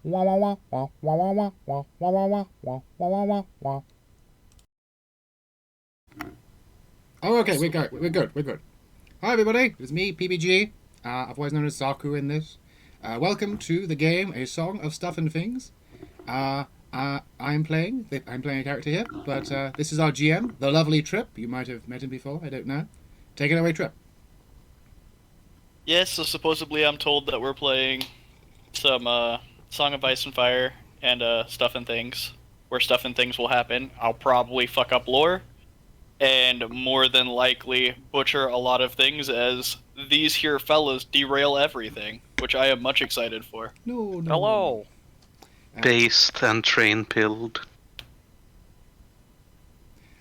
Wah wah wah wah wah wah wah wah wah wah wah wah wah wah wah. Oh, okay, we're good. We're good. We're good. Hi, everybody. It's me, PBG, otherwise known as Zaku in this. Welcome to the game, A Song of Stuff and Things. I'm playing. I'm playing a character here, but this is our GM, the lovely Trip. You might have met him before. I don't know. Take it away, Trip. Yes, so supposedly I'm told that we're playing some Song of Ice and Fire and Stuff and Things, where Stuff and Things will happen. I'll probably fuck up lore, and more than likely butcher a lot of things as these here fellas derail everything, which I am much excited for. No, no, no, no. Hello. Based and train pilled.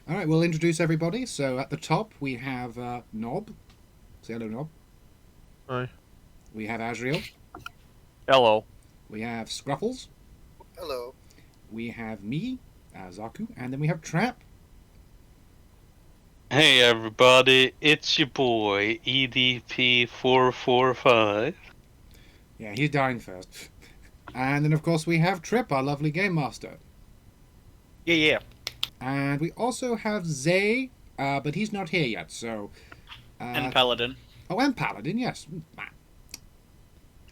All right, we'll introduce everybody. So at the top we have Nob. Say hello, Nob. Hi. We have Asriel. Hello. We have Scruffles. Hello. We have me, Zaku, and then we have Trap. Hey everybody, it's your boy EDP445. Yeah, he's dying first. And then, of course, we have Trip, our lovely game master. Yeah. And we also have Zay, but he's not here yet, so... And Paladin. Oh, and Paladin, yes.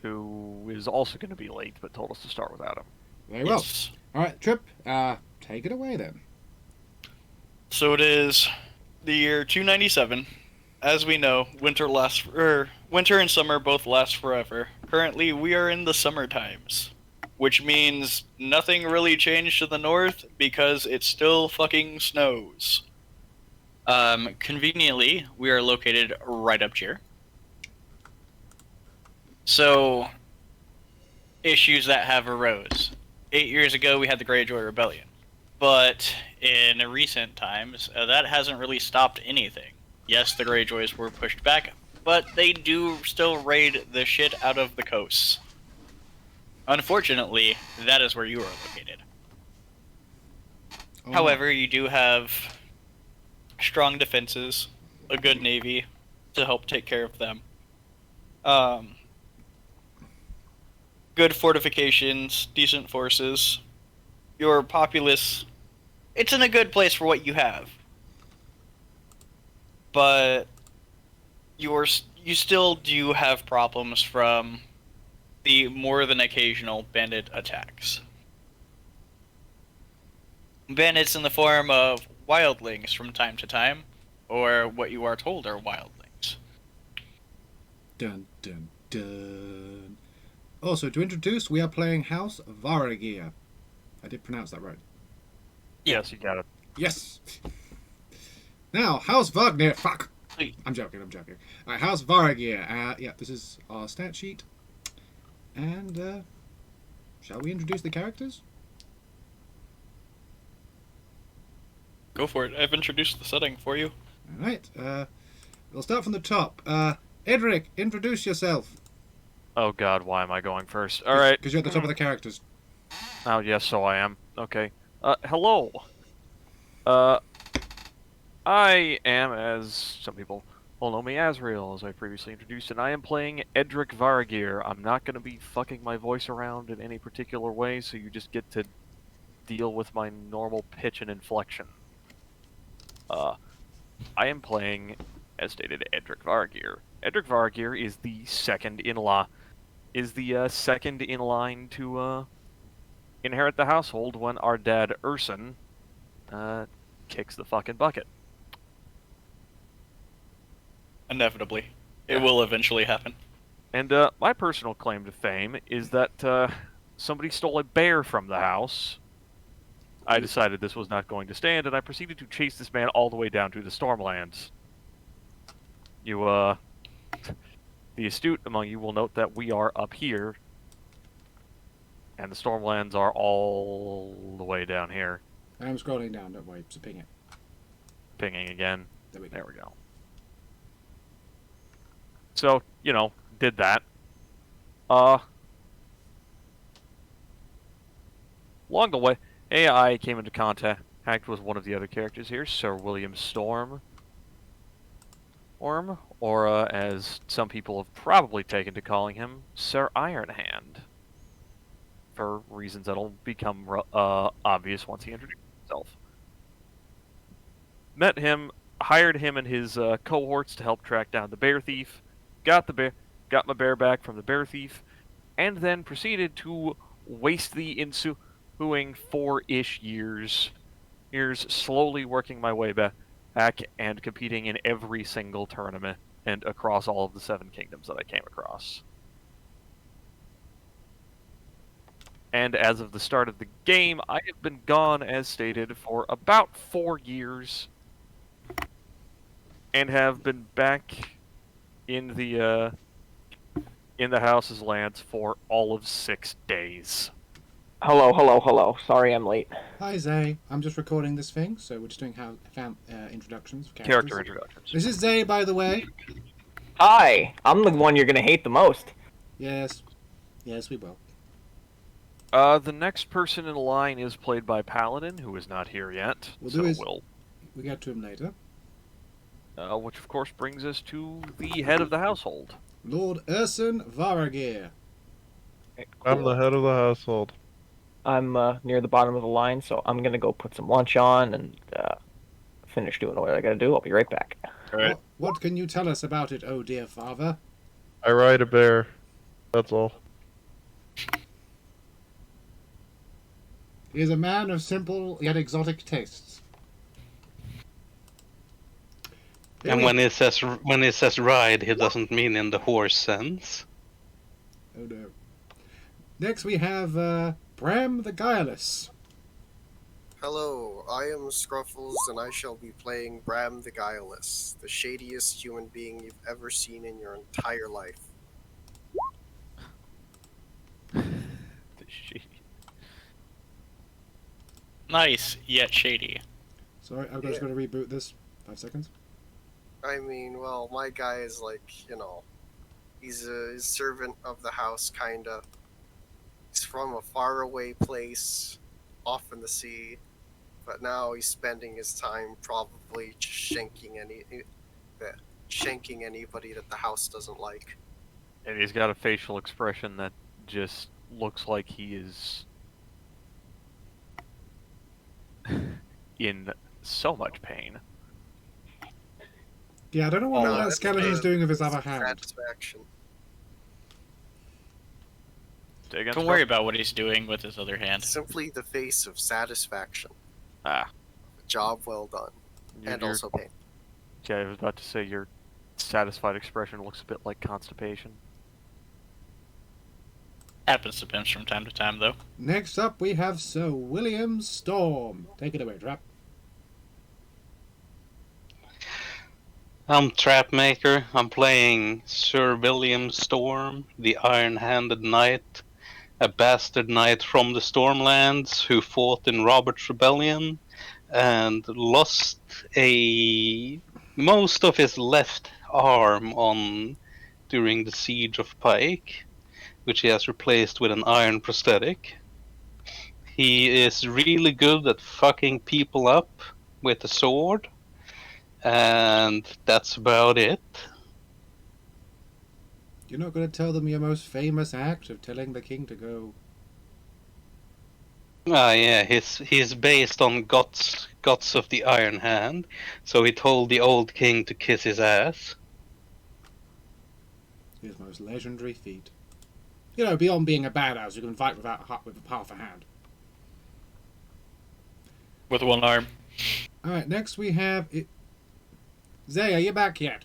Who is also going to be late, but told us to start without him. Very well. Yes. All right, Trip, take it away then. So it is the year 297. As we know, winter and summer both last forever. Currently, we are in the summer times, which means nothing really changed to the north because it still fucking snows. Conveniently, we are located right up here. So, issues that have arose. 8 years ago, we had the Greyjoy Rebellion. But in recent times, that hasn't really stopped anything. Yes, the Greyjoys were pushed back, but they do still raid the shit out of the coasts. Unfortunately, that is where you are located. Oh, However, you do have strong defenses, a good navy to help take care of them. Good fortifications, decent forces. Your populace, it's in a good place for what you have. But you still do have problems from the more than occasional bandit attacks. Bandits in the form of wildlings from time to time, or what you are told are wildlings. Dun, dun, dun. Also, to introduce, we are playing House Varagyr. I did pronounce that right. Yes, you got it. Yes! Now, House Wagner. Fuck! Wait. I'm joking. Alright, House Varagyr. Yeah, this is our stat sheet. And, shall we introduce the characters? Go for it. I've introduced the setting for you. Alright, we'll start from the top. Edric, introduce yourself. Oh god, why am I going first? Alright. Because you're at the top of the characters. Oh, yes, so I am. Okay. Hello. I am, as some people will know me, Asriel, as I previously introduced, and I am playing Edric Varagyr. I'm not going to be fucking my voice around in any particular way, so you just get to deal with my normal pitch and inflection. I am playing, as stated, Edric Varagyr. Edric Varagyr is the second in line to inherit the household when our dad Ursen kicks the fucking bucket. Inevitably. It will eventually happen. And my personal claim to fame is that somebody stole a bear from the house. I decided this was not going to stand, and I proceeded to chase this man all the way down to the Stormlands. The astute among you will note that we are up here, and the Stormlands are all the way down here. I'm scrolling down, don't worry, so ping it. Pinging again. There we go. There we go. So, did that. Along the way, AI came into contact with one of the other characters here, Sir William Storm. Or as some people have probably taken to calling him, Sir Ironhand. for reasons that'll become obvious once he introduces himself. Met him, hired him and his cohorts to help track down the bear thief, got my bear back from the bear thief, and then proceeded to waste the ensuing 4-ish years, slowly working my way back and competing in every single tournament and across all of the 7 kingdoms that I came across. And as of the start of the game, I have been gone, as stated, for about 4 years, and have been back in the house's lands for all of 6 days. Hello. Sorry I'm late. Hi, Zay. I'm just recording this thing, so we're just doing introductions of Character characters. introductions. This is Zay, by the way. Hi! I'm the one you're gonna hate the most. Yes, we will. The next person in line is played by Paladin, who is not here yet. We'll get to him later. Which of course brings us to the head of the household. Lord Ursen Varagyr. I'm the head of the household. I'm near the bottom of the line, so I'm gonna go put some lunch on and finish doing what I gotta do. I'll be right back. Alright. What can you tell us about it, oh dear father? I ride a bear. That's all. He is a man of simple yet exotic tastes. And when he says ride, he doesn't mean in the horse sense. Oh no. Next we have Bran the Guileless. Hello, I am Scruffles, and I shall be playing Bram the Guileless, the shadiest human being you've ever seen in your entire life. Nice, yet shady. Sorry, I'm just going to reboot this. 5 seconds. I mean, well, my guy is like, he's a servant of the house, kinda. He's from a faraway place, off in the sea, but now he's spending his time probably shanking anybody that the house doesn't like. And he's got a facial expression that just looks like he is in so much pain. Yeah, I don't know what that skeleton's doing with his other hand. Satisfaction. Don't worry about what he's doing with his other hand. Simply the face of satisfaction. Ah. Job well done. And Your- also pain. Yeah, I was about to say your satisfied expression looks a bit like constipation. Happens to pinch from time to time, though. Next up we have Sir William Storm. Take it away, Trap. I'm Trapmaker. I'm playing Sir William Storm, the Iron-Handed Knight, a bastard knight from the Stormlands who fought in Robert's Rebellion and lost most of his left arm during the Siege of Pike, which he has replaced with an iron prosthetic. He is really good at fucking people up with a sword. And that's about it. You're not going to tell them your most famous act of telling the king to go. Ah, yeah, he's based on Gods of the Iron Hand, so he told the old king to kiss his ass. His most legendary feat. Beyond being a badass, you can fight with half a hand. With one arm. Alright, next we have... Zay, are you back yet?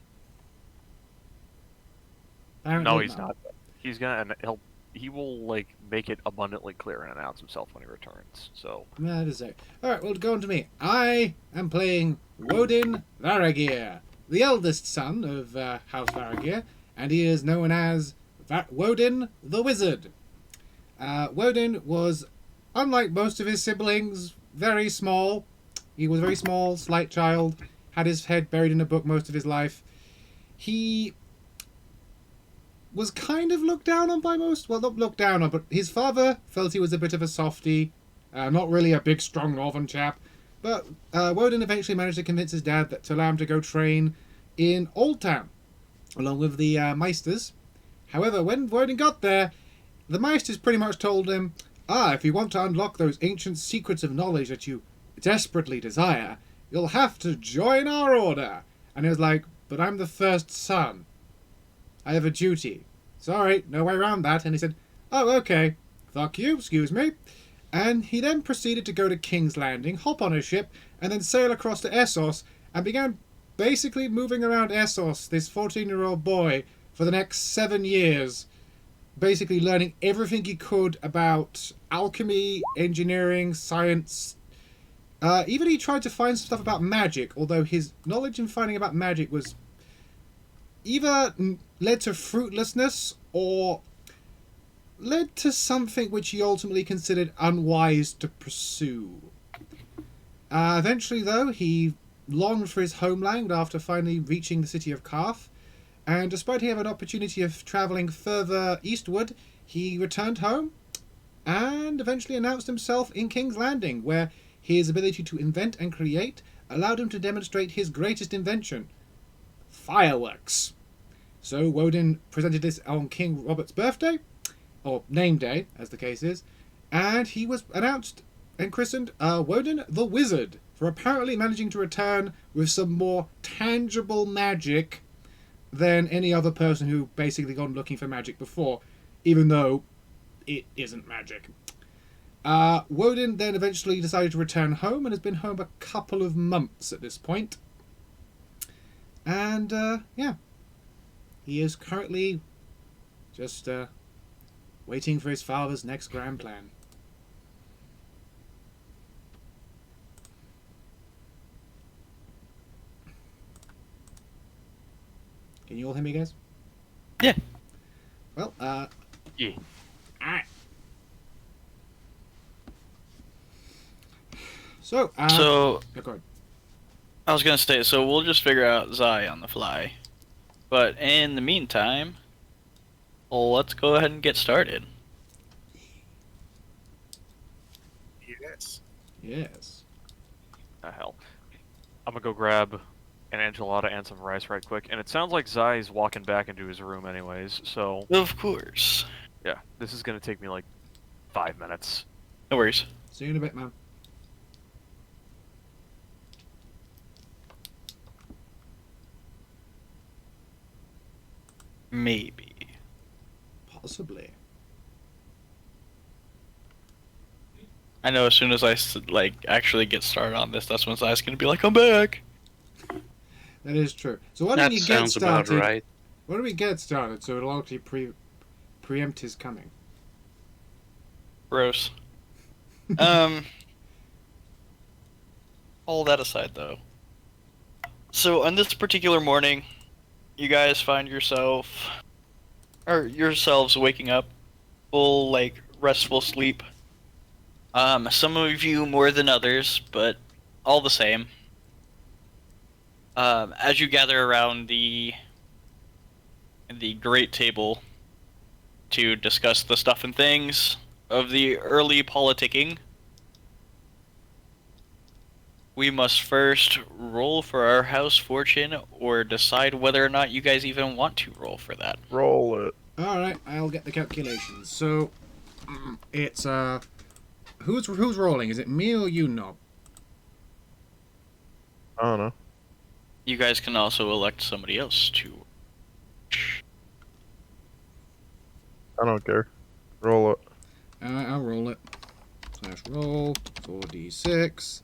No, he's not. He's gonna, and he will make it abundantly clear and announce himself when he returns. So That is it. Alright, well, go on to me. I am playing Woden Varagyr, the eldest son of House Varagyr, and he is known as Woden the Wizard. Woden was, unlike most of his siblings, very small. He was a very small, slight child, had his head buried in a book most of his life. He was kind of looked down on by most. Well, not looked down on, but his father felt he was a bit of a softie. Not really a big, strong northern chap. But Woden eventually managed to convince his dad to allow him to go train in Old Town, along with the Meisters. However, when Woden got there, the Meisters pretty much told him, if you want to unlock those ancient secrets of knowledge that you desperately desire, you'll have to join our order. And he was like, but I'm the first son. I have a duty. Sorry, no way around that. And he said, oh, okay. Fuck you, excuse me. And he then proceeded to go to King's Landing, hop on a ship, and then sail across to Essos, and began basically moving around Essos, this 14-year-old boy, for the next 7 years, basically learning everything he could about alchemy, engineering, science. Even he tried to find some stuff about magic, although his knowledge in finding about magic was either led to fruitlessness or led to something which he ultimately considered unwise to pursue. Eventually, though, he longed for his homeland after finally reaching the city of Karth, and despite having an opportunity of travelling further eastward, he returned home and eventually announced himself in King's Landing, where his ability to invent and create allowed him to demonstrate his greatest invention, fireworks. So Woden presented this on King Robert's birthday, or name day, as the case is, and he was announced and christened Woden the Wizard, for apparently managing to return with some more tangible magic than any other person who basically gone looking for magic before, even though it isn't magic. Woden then eventually decided to return home and has been home a couple of months at this point. And, yeah. He is currently just, waiting for his father's next grand plan. Can you all hear me, guys? Yeah. Well, Yeah. Alright. So, So, go ahead. I was gonna say, so we'll just figure out Zai on the fly. But in the meantime, let's go ahead and get started. Yes. Yes. Hell. I'm gonna go grab an enchilada and some rice right quick. And it sounds like Zai's walking back into his room anyways, so Of course. yeah, this is gonna take me like 5 minutes. No worries. See you in a bit, man. Maybe. Possibly. I know as soon as I actually get started on this, that's when Zai's gonna be like, I'm back! That is true. So why That don't you get sounds about started? right. Why don't we get started so it'll actually preempt his coming? Gross. All that aside, though. So, on this particular morning, you guys find yourselves waking up, full, restful sleep. Some of you more than others, but all the same. As you gather around the great table to discuss the stuff and things of the early politicking, we must first roll for our house fortune, or decide whether or not you guys even want to roll for that. Roll it. Alright, I'll get the calculations. So, it's, who's rolling? Is it me or you, Nob? I don't know. You guys can also elect somebody else to. I don't care. Roll it. I'll roll it. Slash roll. 4d6.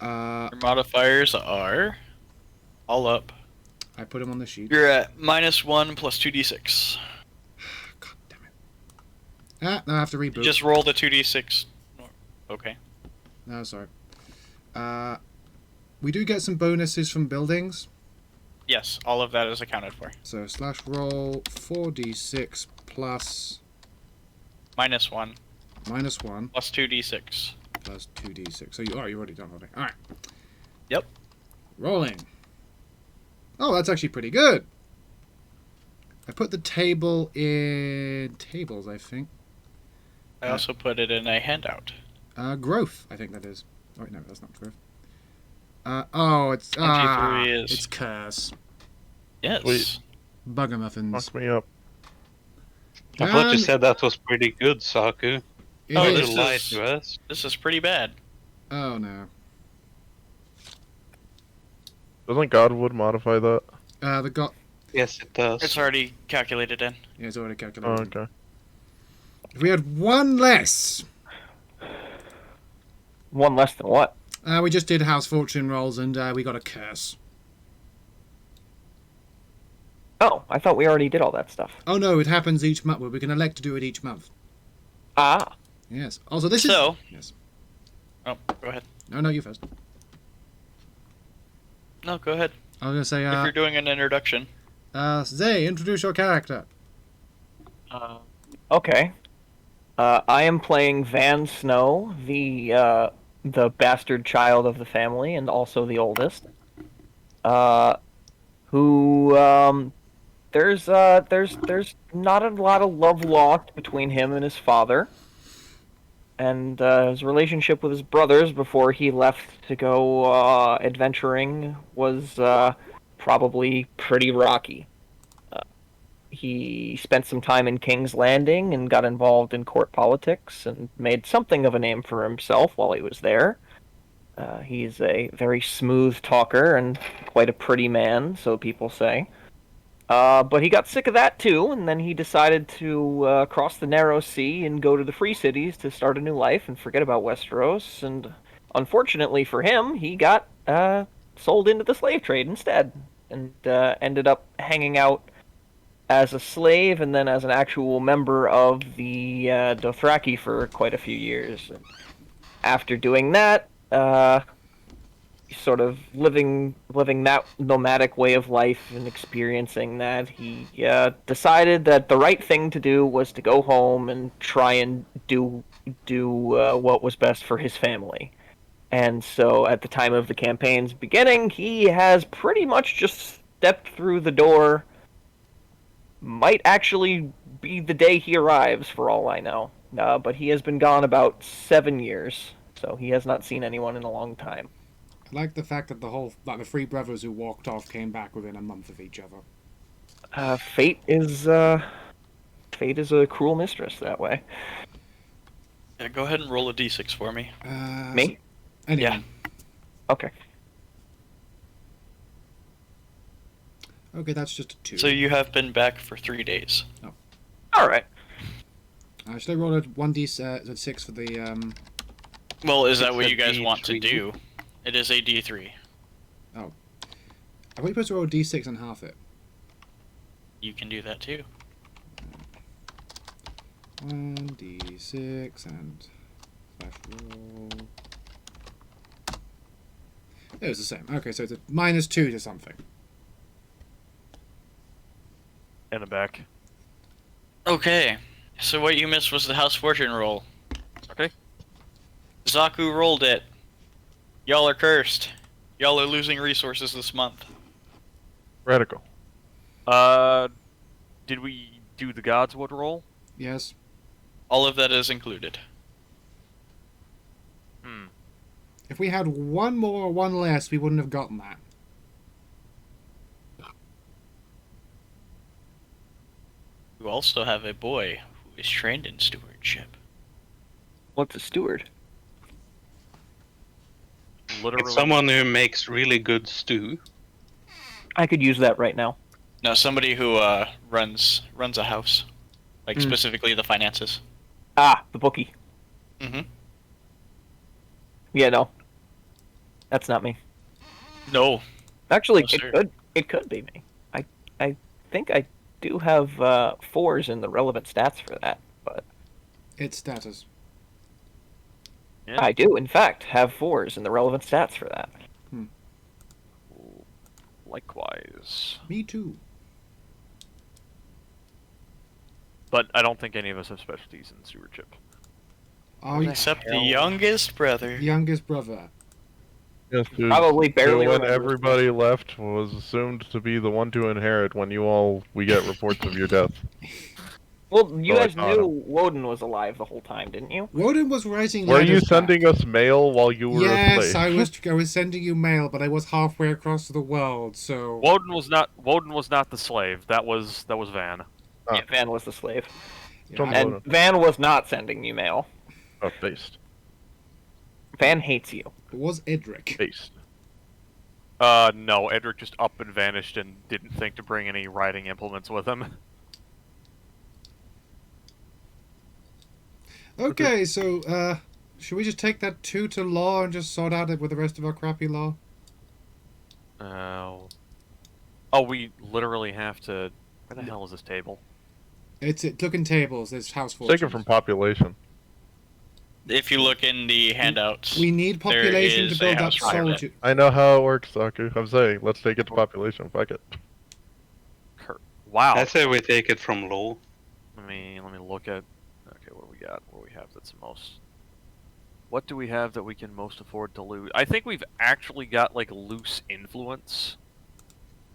Your modifiers are all up. I put him on the sheet. You're at -1 plus 2d6. God damn it. Now I have to reboot. Just roll the 2d6. Okay. No, sorry. We do get some bonuses from buildings. Yes, all of that is accounted for. So slash roll 4d6 plus -1 -1 plus 2d6. plus 2d6. So you already done rolling. Alright. Yep. Rolling. Oh, that's actually pretty good. I put the table in tables, I think. I also put it in a handout. Growth, I think that is. Oh, wait, no, that's not growth. It's 23 is- it's curse. Yes. Sweet. Bugger muffins. Fuck me up. I thought you And- said that was pretty good, Saku. It Oh, is- this You lied is- to us. This is pretty bad. Oh no. Doesn't Godwood modify that? The got. Yes, it does. It's already calculated in. Yeah, it's already Oh, calculated. okay. If we had one less. One less than what? We just did house fortune rolls and we got a curse. Oh, I thought we already did all that stuff. Oh no, it happens each month. Well, we can elect to do it each month. Ah, Yes. Also, this is. So, Yes. oh, go ahead. No, you first. No, go ahead. I was gonna say. If you're doing an introduction. Zay, introduce your character. okay. I am playing Van Snow, the bastard child of the family and also the oldest. Who there's not a lot of love lost between him and his father, and his relationship with his brothers before he left to go adventuring was probably pretty rocky. He spent some time in King's Landing and got involved in court politics and made something of a name for himself while he was there. He's a very smooth talker and quite a pretty man, so people say. But he got sick of that too, and then he decided to cross the narrow sea and go to the free cities to start a new life and forget about Westeros. And unfortunately for him, he got sold into the slave trade instead, and ended up hanging out as a slave and then as an actual member of the Dothraki for quite a few years. And after doing that, sort of living that nomadic way of life and experiencing that, he decided that the right thing to do was to go home and try and do what was best for his family. And so at the time of the campaign's beginning, he has pretty much just stepped through the door. Might actually be the day he arrives, for all I know. But he has been gone about 7 years, so he has not seen anyone in a long time. I like the fact that the three brothers who walked off came back within a month of each other. Fate is a cruel mistress that way. Yeah, go ahead and roll a d6 for me. Me? Anyone. Okay. Okay, that's just a 2. So you have been back for 3 days. All right. Should I roll a 1d6 for the Well, is that It's what a you guys want to D3. do? It is a d3. I thought you were supposed to roll a d6 and half it. You can do that too. 1d6 and slash roll. It was the same. Okay, so it's a -2 to something. In the back. Okay, so what you missed was the House Fortune roll. Okay. Zaku rolled it. Y'all are cursed. Y'all are losing resources this month. Radical. Did we do the Godswood roll? Yes. All of that is included. If we had one more or one less, we wouldn't have gotten that. You also have a boy who is trained in stewardship. What's a steward? Literally. It's someone who makes really good stew. I could use that right now. No, somebody who runs a house, like specifically the finances. Ah, the bookie. Mm-hmm. Yeah, no. That's not me. No. Actually, No, sir. it could be me. I think I do have 4s in the relevant stats for that, but It's status. Yeah. I do, in fact, have 4s in the relevant stats for that. Likewise. Me too. But I don't think any of us have specialties in stewardship. Oh, Except the hell? youngest brother. youngest brother. Yes, dude. Probably barely So when remembers. everybody left was assumed to be the one to inherit when we get reports of your death. Well, you Oh, I guys thought knew Woden was alive the whole time, didn't you? Woden was writing Were you letters back. sending us mail while you were a Yes, slave? I was sending you mail, but I was halfway across the world, so... Woden was not the slave. That was Van. Ah. Yeah, Van was the slave. Yeah, Don't I- know. And Van was not sending you mail. Oh, based. Van hates you. It was Edric. Based. No, Edric just up and vanished and didn't think to bring any riding implements with him. Okay, so, should we just take that 2 to law and just sort out it with the rest of our crappy law? Oh, we literally have to... Where the hell is this table? Look in tables, there's house Take fortunes. it from population. If you look in the handouts, We need population to is a build up house requirement. soldier. I know how it works, Saku. I'm saying, let's take it to population. Fuck it. Wow. I say we take it from law. Let me look at... Okay, what do we got? What do we have that's the most... What do we have that we can most afford to lose? I think we've actually got, like, loose influence.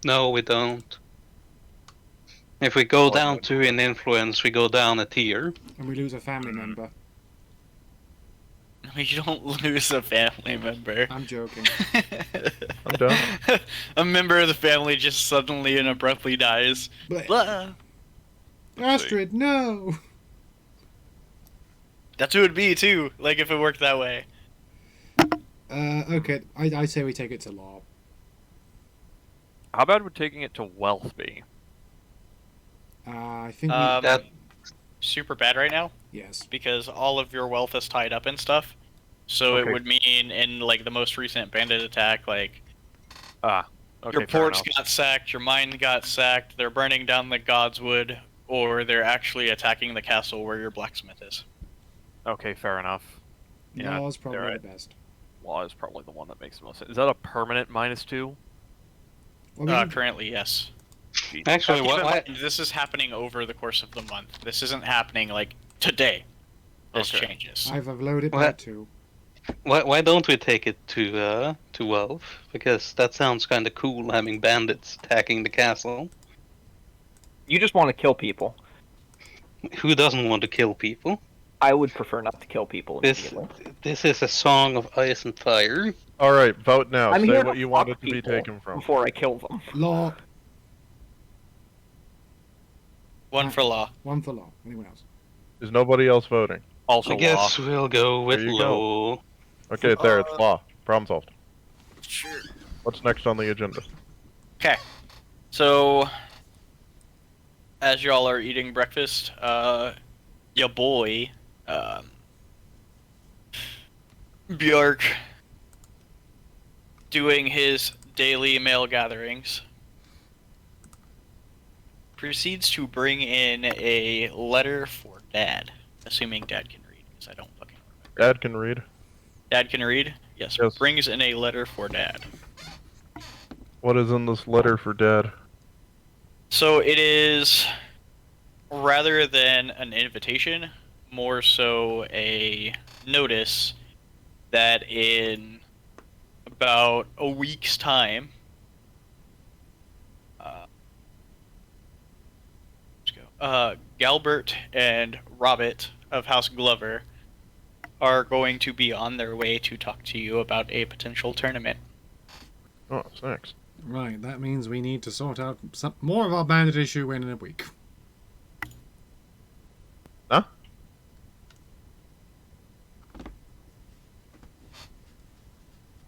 No, we don't. If we go Oh, down no. to an influence, we go down a tier. And we lose a family member. You don't lose a family member. I'm joking. I'm done. A member of the family just suddenly and abruptly dies. But Blah. Astrid, no! That's who it'd be too. Like if it worked that way. Okay, I say we take it to law. How bad would taking it to wealth be? I think That Super bad right now yes. because all of your wealth is tied up in stuff. So Okay. it would mean in like the most recent bandit attack, like Okay, your fair ports enough. got sacked, your mine got sacked, they're burning down the Godswood, or they're actually attacking the castle where your blacksmith is. Okay, fair enough. Yeah, Law's probably right. the best. Law is probably the one that makes the most sense. Is that a permanent -2? Well, we can- Currently, yes. actually, Keep in what? mind, this is happening over the course of the month. This isn't happening like today. This Okay. changes. I've loaded What? that too. Why don't we take it to wealth? Because that sounds kind of cool, having bandits attacking the castle. You just want to kill people. Who doesn't want to kill people? I would prefer not to kill people This immediately. this is a song of ice and fire. Alright, vote now. I'm Say here what to you fuck want it to be people taken from. before I kill them. Law, One for law. 1 for law. Anyone else? Is nobody else voting? Also I law. guess we'll go with There you go. low. Okay, there, it's law. Problem solved. Sure. What's next on the agenda? Okay. So, as y'all are eating breakfast, your boy, Bjork, doing his daily mail gatherings, proceeds to bring in a letter for Dad, assuming Dad can read, because I don't fucking remember. Dad can read. Dad can read? Yes. Yes. Brings in a letter for Dad. What is in this letter for Dad? So it is, rather than an invitation, more so a notice that in about a week's time, Galbert and Robert of House Glover are going to be on their way to talk to you about a potential tournament. Oh, it's next. Right, that means we need to sort out some more of our bandit issue in a week. Huh?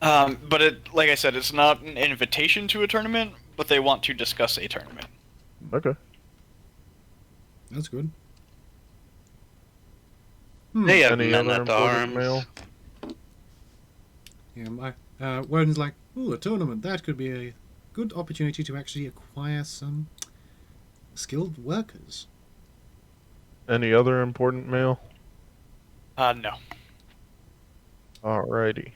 But it, like I said, it's not an invitation to a tournament, but they want to discuss a tournament. Okay. That's good. They have Any men other at important arms. mail? Yeah, Woden's like, ooh, a tournament. That could be a good opportunity to actually acquire some skilled workers. Any other important mail? No. Alrighty.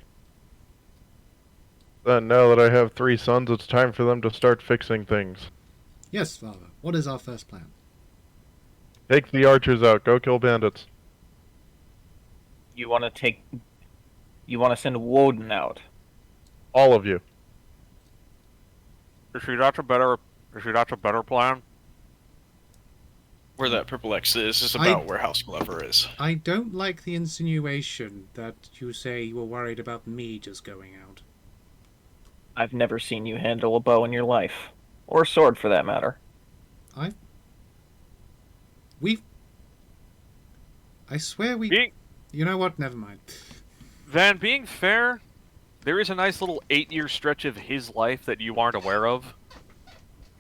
Then now that I have 3 sons, it's time for them to start fixing things. Yes, Father. What is our first plan? Take the archers out. Go kill bandits. You want to send Woden out. All of you. Is that a better plan? Where that purple X is about where House Glover is. I don't like the insinuation that you say you were worried about me just going out. I've never seen you handle a bow in your life. Or a sword, for that matter. I swear we... Being You know what? Never mind. Van, being fair, there is a nice little 8-year stretch of his life that you aren't aware of.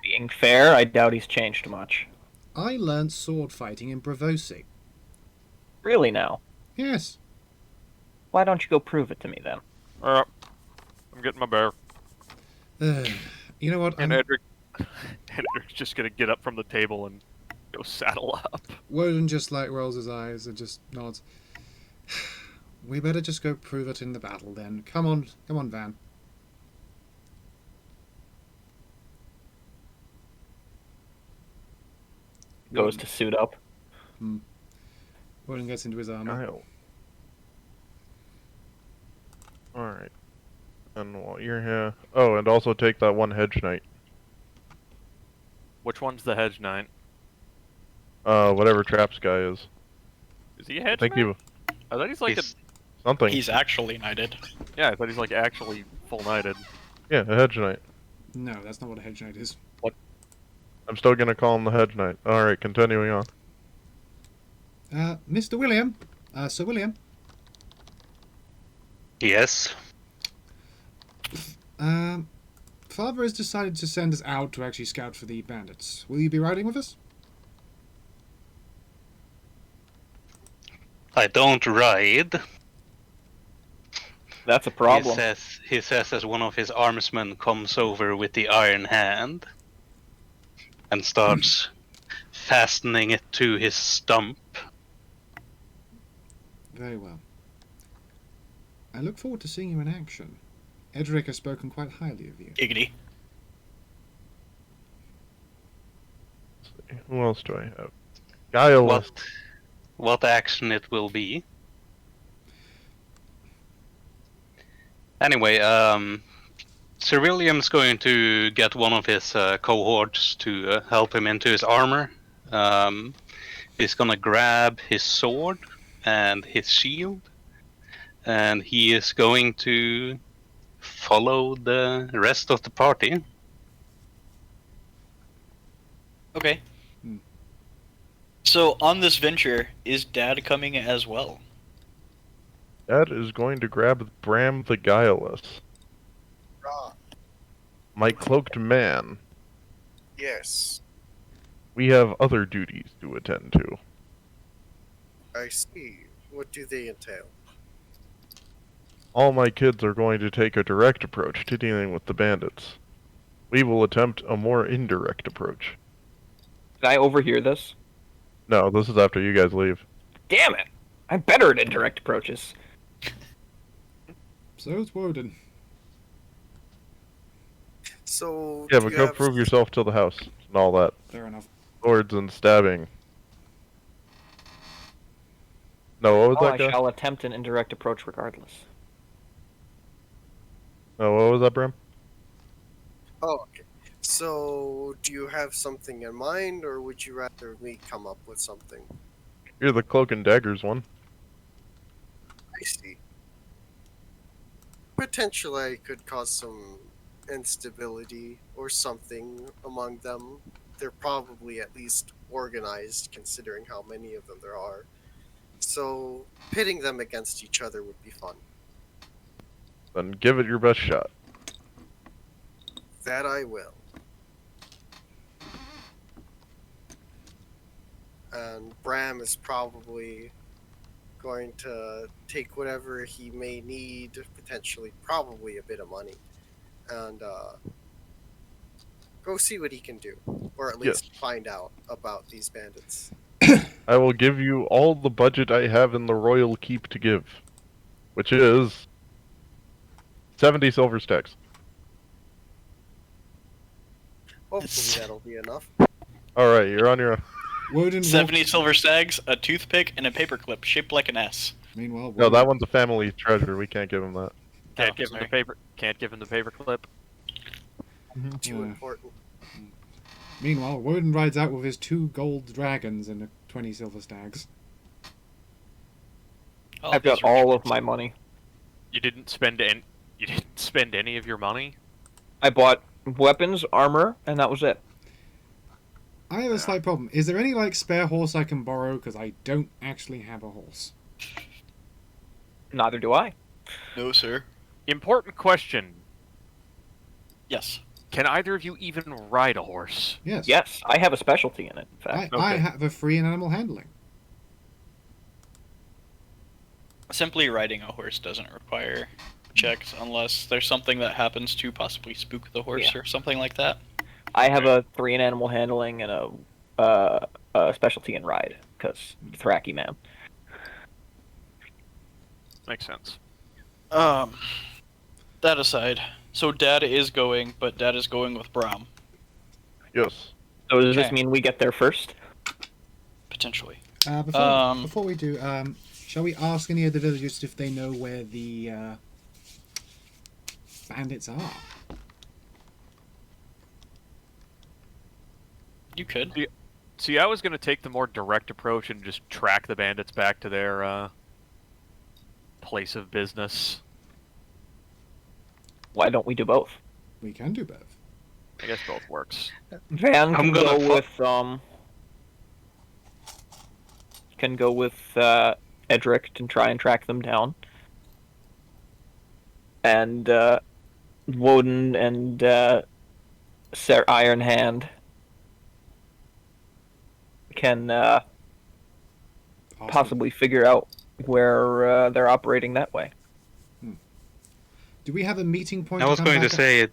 Being fair, I doubt he's changed much. I learned sword fighting in Bravosi. Really now? Yes. Why don't you go prove it to me then? I'm getting my bear. You know what? And Edric's just gonna get up from the table and go saddle up. Woden just like rolls his eyes and just nods. We better just go prove it in the battle then. Come on, Van. Goes to suit up. Woden gets into his armor. Kyle. Alright. And while you're here... Oh, and also take that one hedge knight. Which one's the hedge knight? Whatever Traps guy is. Is he a hedge I think knight? I thought he's like something. He's actually knighted. Yeah, I thought he's like actually full knighted. Yeah, a hedge knight. No, that's not what a hedge knight is. I'm still gonna call him the hedge knight. Alright, continuing on. Mr. William. Sir William. Yes. Father has decided to send us out to actually scout for the bandits. Will you be riding with us? I don't ride. That's a problem. He says as one of his armsmen comes over with the iron hand and starts fastening it to his stump. Very well. I look forward to seeing you in action. Edric has spoken quite highly of you. Giggity. Who else do I have? Guileless. What action it will be. Anyway, Sir William's going to get one of his cohorts to help him into his armor. He's gonna grab his sword and his shield, and he is going to follow the rest of the party. Okay. So on this venture, is Dad coming as well? Dad is going to grab Bram the Guileless. Ah, My cloaked man. yes, We have other duties to attend to. I see. What do they entail? All my kids are going to take a direct approach to dealing with the bandits. We will attempt a more indirect approach. Did I overhear this? No, this is after you guys leave. Damn it! I'm better at indirect approaches. So it's Woden. So, Yeah, do but you go have- prove yourself to the house and all that. Fair enough. Swords and stabbing. No, what was Oh, that I guy? shall attempt an indirect approach regardless. No, what was that, Bram? Oh, okay. So, do you have something in mind, or would you rather me come up with something? You're the cloak and daggers one. I see. Potentially, I could cause some instability or something among them. They're probably at least organized, considering how many of them there are. So, pitting them against each other would be fun. Then give it your best shot. That I will. And Bram is probably going to take whatever he may need, potentially, probably a bit of money, and go see what he can do, or at least find out about these bandits. I will give you all the budget I have in the royal keep to give, which is 70 silver stacks. Hopefully that'll be enough. Alright, you're on your own. Woden 70 silver stags, a toothpick, and a paperclip shaped like an S. Meanwhile, No, Woden... that one's a family treasure. We can't give him that. Can't Oh, give him sorry. the paper. Can't give him the paper clip. Too Yeah. important. Meanwhile, Woden rides out with his 2 gold dragons and 20 silver stags. Oh, I've got these are all of good. my money. You didn't spend any. You didn't spend any of your money. I bought weapons, armor, and that was it. I have a slight problem. Is there any, like, spare horse I can borrow? Because I don't actually have a horse. Neither do I. No, sir. Important question. Yes. Can either of you even ride a horse? Yes. Yes, I have a specialty in it, in fact. I Okay. have a free in animal handling. Simply riding a horse doesn't require checks unless there's something that happens to possibly spook the horse or something like that. I have a 3 in animal handling and a specialty in ride, because Thraki man. Makes sense. That aside, so Dad is going, but Dad is going with Bram, Yes. So does this Okay. mean we get there first? potentially. Before we do, shall we ask any of the villagers if they know where the bandits are? You could. See, I was going to take the more direct approach and just track the bandits back to their place of business. Why don't we do both? We can do both. I guess both works. Van I'm can gonna go with Edric to try and track them down, and Woden and Sir Iron Hand can Awesome. possibly figure out where they're operating that way. Do we have a meeting point? I was come going to back at? say it.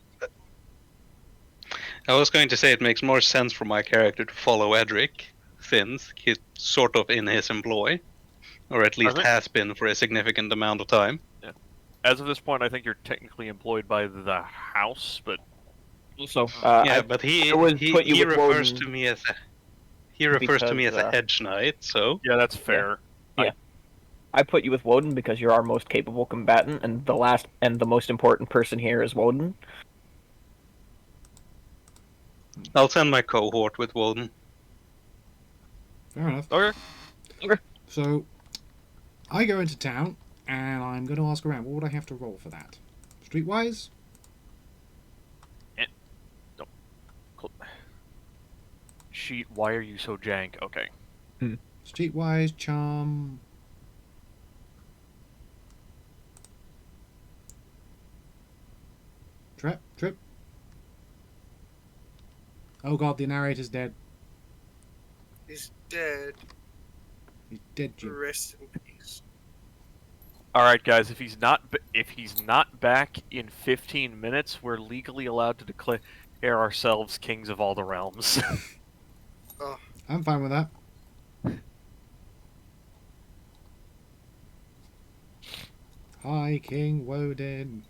I was going to say it makes more sense for my character to follow Edric, since he's sort of in his employ, or at least think- has been for a significant amount of time. As of this point, I think you're technically employed by the house, but Also, Yeah, but he I would put you he with refers Woden to me as a because, hedge knight. So yeah, that's fair. I put you with Woden because you're our most capable combatant, and the most important person here is Woden. I'll send my cohort with Woden. Fair enough. Okay. So, I go into town, and I'm going to ask around. What would I have to roll for that? Streetwise? Sheet, why are you so jank? Okay. Streetwise, charm. Trip. Oh god, the narrator's dead. He's dead. He's dead, Jim. Rest in peace. All right, guys. If he's not back in 15 minutes, we're legally allowed to declare ourselves kings of all the realms. I'm fine with that. Hi, King Woden.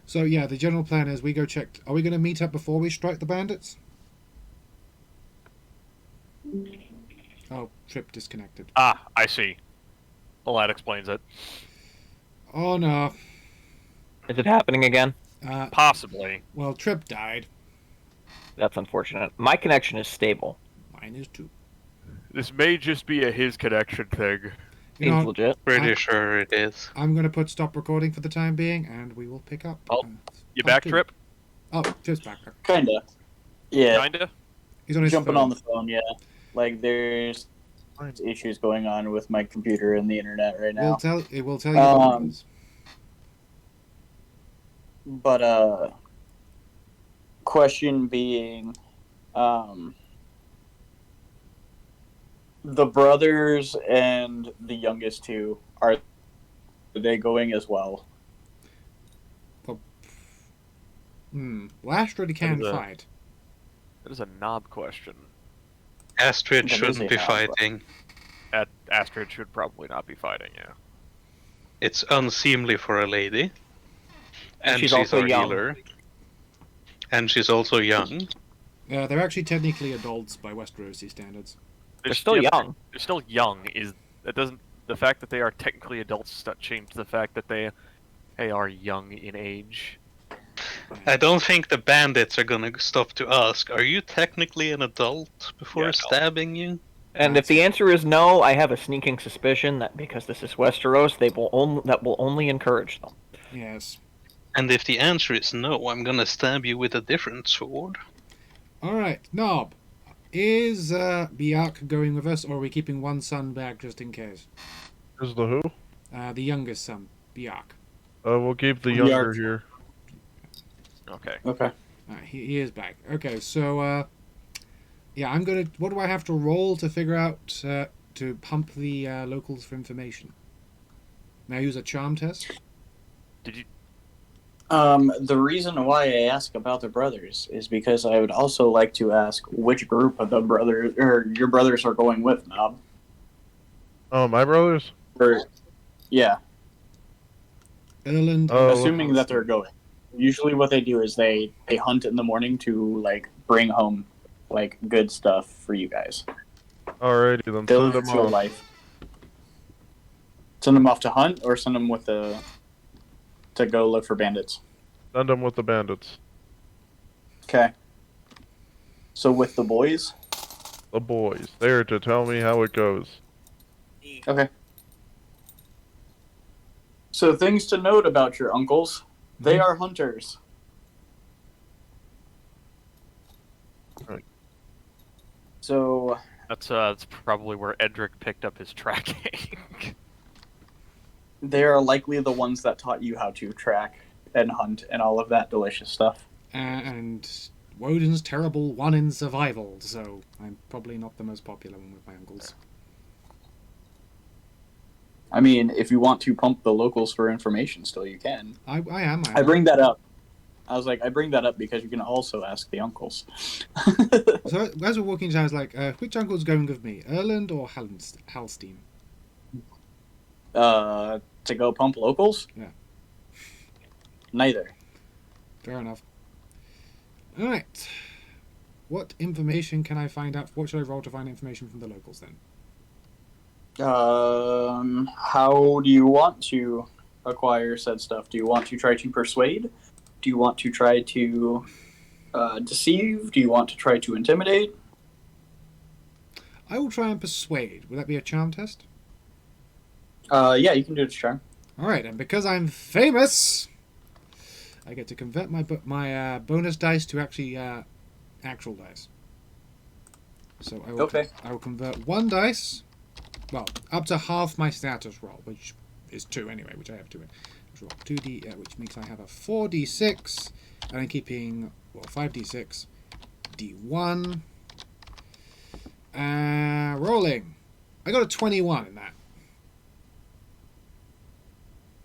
So yeah, the general plan is we go check. Are we going to meet up before we strike the bandits? Oh, trip disconnected. Ah, I see. Well, that explains it. Oh no. Is it happening again? Possibly. Well, Trip died. That's unfortunate. My connection is stable. Mine is too. This may just be a his connection thing. You Seems know, legit. Pretty sure it is. I'm going to put stop recording for the time being, and we will pick up. Oh, uh, You part back, two. Trip? Oh, Trip's back. Kinda. Yeah. Kinda? He's on his Jumping phone. on the phone, yeah. Like there's issues going on with my computer and the internet right now. It will tell you what it is. But question being, the brothers and the youngest two, are they going as well? Well, Astrid can That is a- fight. That is a knob question. Astrid That is shouldn't a be house, fighting. Astrid should probably not be fighting, yeah. It's unseemly for a lady. And she's she's also our young. healer. And she's also young. They're actually technically adults by Westerosi standards. They're still young. They're still young. The fact that they are technically adults does not change the fact that they are young in age. I don't think the bandits are gonna stop to ask, are you technically an adult before Yeah, no. stabbing you? And if the answer is no, I have a sneaking suspicion that because this is Westeros, that will only encourage them. Yes. And if the answer is no, I'm gonna stab you with a different sword. All right, Knob. Is Biak going with us, or are we keeping one son back just in case? Is the who? The youngest son, Biak. We'll keep the We younger are- here. Okay. Okay. He is back. Okay, so yeah, I'm gonna. What do I have to roll to figure out to pump the locals for information? May I use a charm test? Did you? The reason why I ask about the brothers is because I would also like to ask which group of the brothers or your brothers are going with, Knob. Oh, my brothers? Or, yeah, Erland. Oh, assuming that they're going. Usually, what they do is they hunt in the morning to like bring home like good stuff for you guys. Alrighty then. They'll Send live them your off. life. Send them off to hunt, or send them with to go look for bandits. Send them with the bandits. Okay. So with the boys. The boys. There to tell me how it goes. Okay. So things to note about your uncles. They are hunters. Right. So That's probably where Edric picked up his tracking. they are likely the ones that taught you how to track and hunt and all of that delicious stuff. And Woden's terrible one in survival, so I'm probably not the most popular one with my uncles. I mean, if you want to pump the locals for information still, you can. I am. I bring that up. I was like, I bring that up because you can also ask the uncles. So as we're walking down, I was like, which uncle's going with me, Erland or Halstein? To go pump locals? Yeah. Neither. Fair enough. All right. What information can I find out? What should I roll to find information from the locals then? How do you want to acquire said stuff? Do you want to try to persuade? Do you want to try to deceive? Do you want to try to intimidate? I will try and persuade. Would that be a charm test? Yeah, you can do it, charm. All right, and because I'm famous, I get to convert my bonus dice to actually actual dice. So I will Okay. I will convert one dice, well, up to half my status roll, which is 2 anyway, which I have 2 in. Let's roll 2d, which means I have a 4d6, and I'm keeping 5d6, d1. Rolling. I got a 21 in that.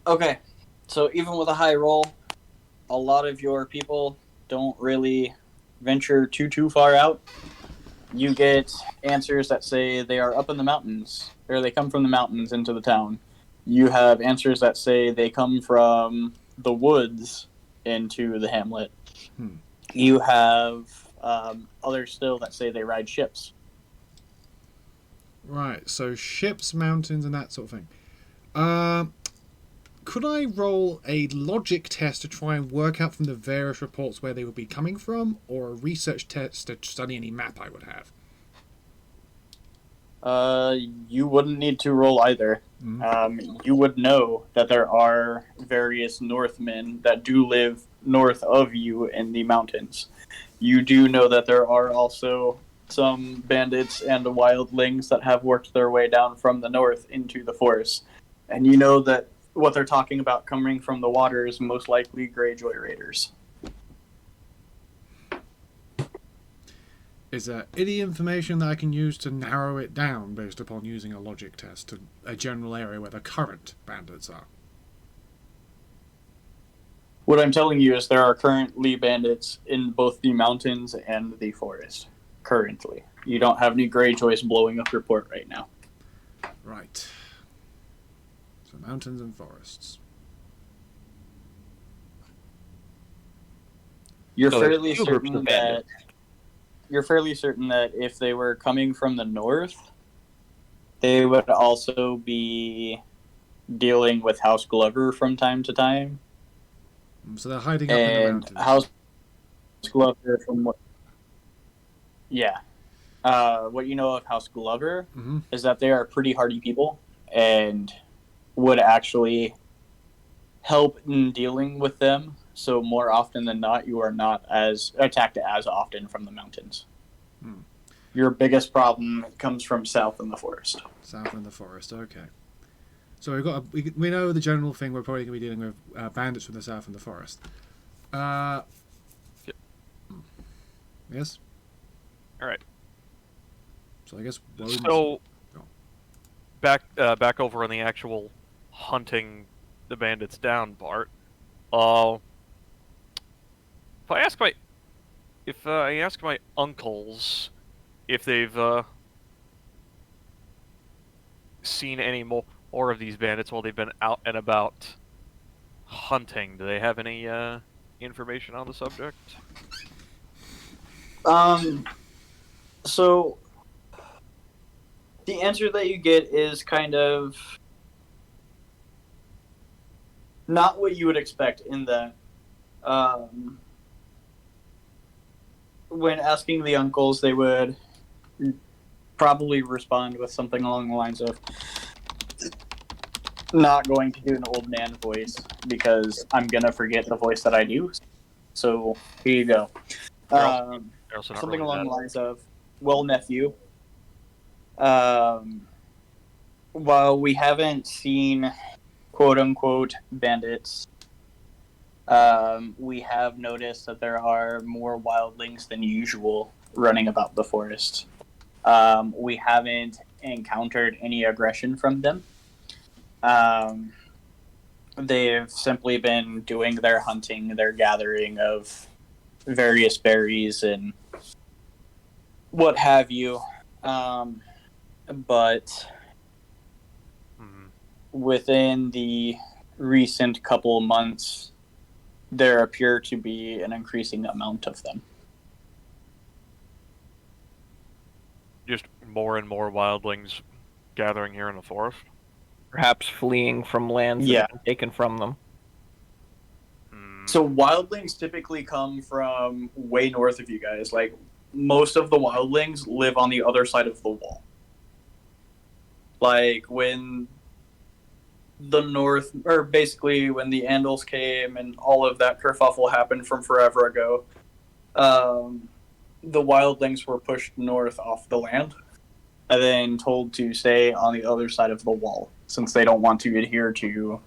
Okay, so even with a high roll, a lot of your people don't really venture too far out. You get answers that say they are up in the mountains, or they come from the mountains into the town. You have answers that say they come from the woods into the hamlet. You have others still that say they ride ships. Right, so ships, mountains, and that sort of thing. Could I roll a logic test to try and work out from the various reports where they would be coming from, or a research test to study any map I would have? You wouldn't need to roll either. You would know that there are various Northmen that do live north of you in the mountains. You do know that there are also some bandits and wildlings that have worked their way down from the north into the forest. And you know that what they're talking about coming from the water is most likely Greyjoy raiders. Is there any information that I can use to narrow it down based upon using a logic test to a general area where the current bandits are? What I'm telling you is there are currently bandits in both the mountains and the forest. Currently. You don't have any Greyjoys blowing up your port right now. Right. So mountains and forests. You're So there's fairly two groups certain of that bandits. you're fairly certain that if they were coming from the north, they would also be dealing with House Glover from time to time. So they're hiding up in the And mountains. House Glover from what? Yeah. What you know of House Glover Mhm. is that they are pretty hardy people and would actually help in dealing with them. So more often than not, you are not as attacked as often from the mountains. Your biggest problem comes from south in the forest. South in the forest. Okay. So we know the general thing. We're probably going to be dealing with bandits from the south in the forest. Yes. All right. So I guess. So back over on the actual hunting the bandits down part. If I ask my uncles if they've seen any more of these bandits while they've been out and about hunting, do they have any information on the subject? So the answer that you get is kind of not what you would expect in that when asking the uncles, they would probably respond with something along the lines of, not going to do an old man voice because I'm going to forget the voice that I do. So here you go. Something along the lines of, well, nephew, while we haven't seen quote-unquote bandits, we have noticed that there are more wildlings than usual running about the forest. We haven't encountered any aggression from them. They've simply been doing their hunting, their gathering of various berries and what have you. But within the recent couple months, there appear to be an increasing amount of them. Just more and more wildlings gathering here in the forest? Perhaps fleeing from lands that have been taken from them. So wildlings typically come from way north of you guys. Like, most of the wildlings live on the other side of the wall. Like, when the north, or basically when the Andals came and all of that kerfuffle happened from forever ago, the wildlings were pushed north off the land and then told to stay on the other side of the wall since they don't want to adhere to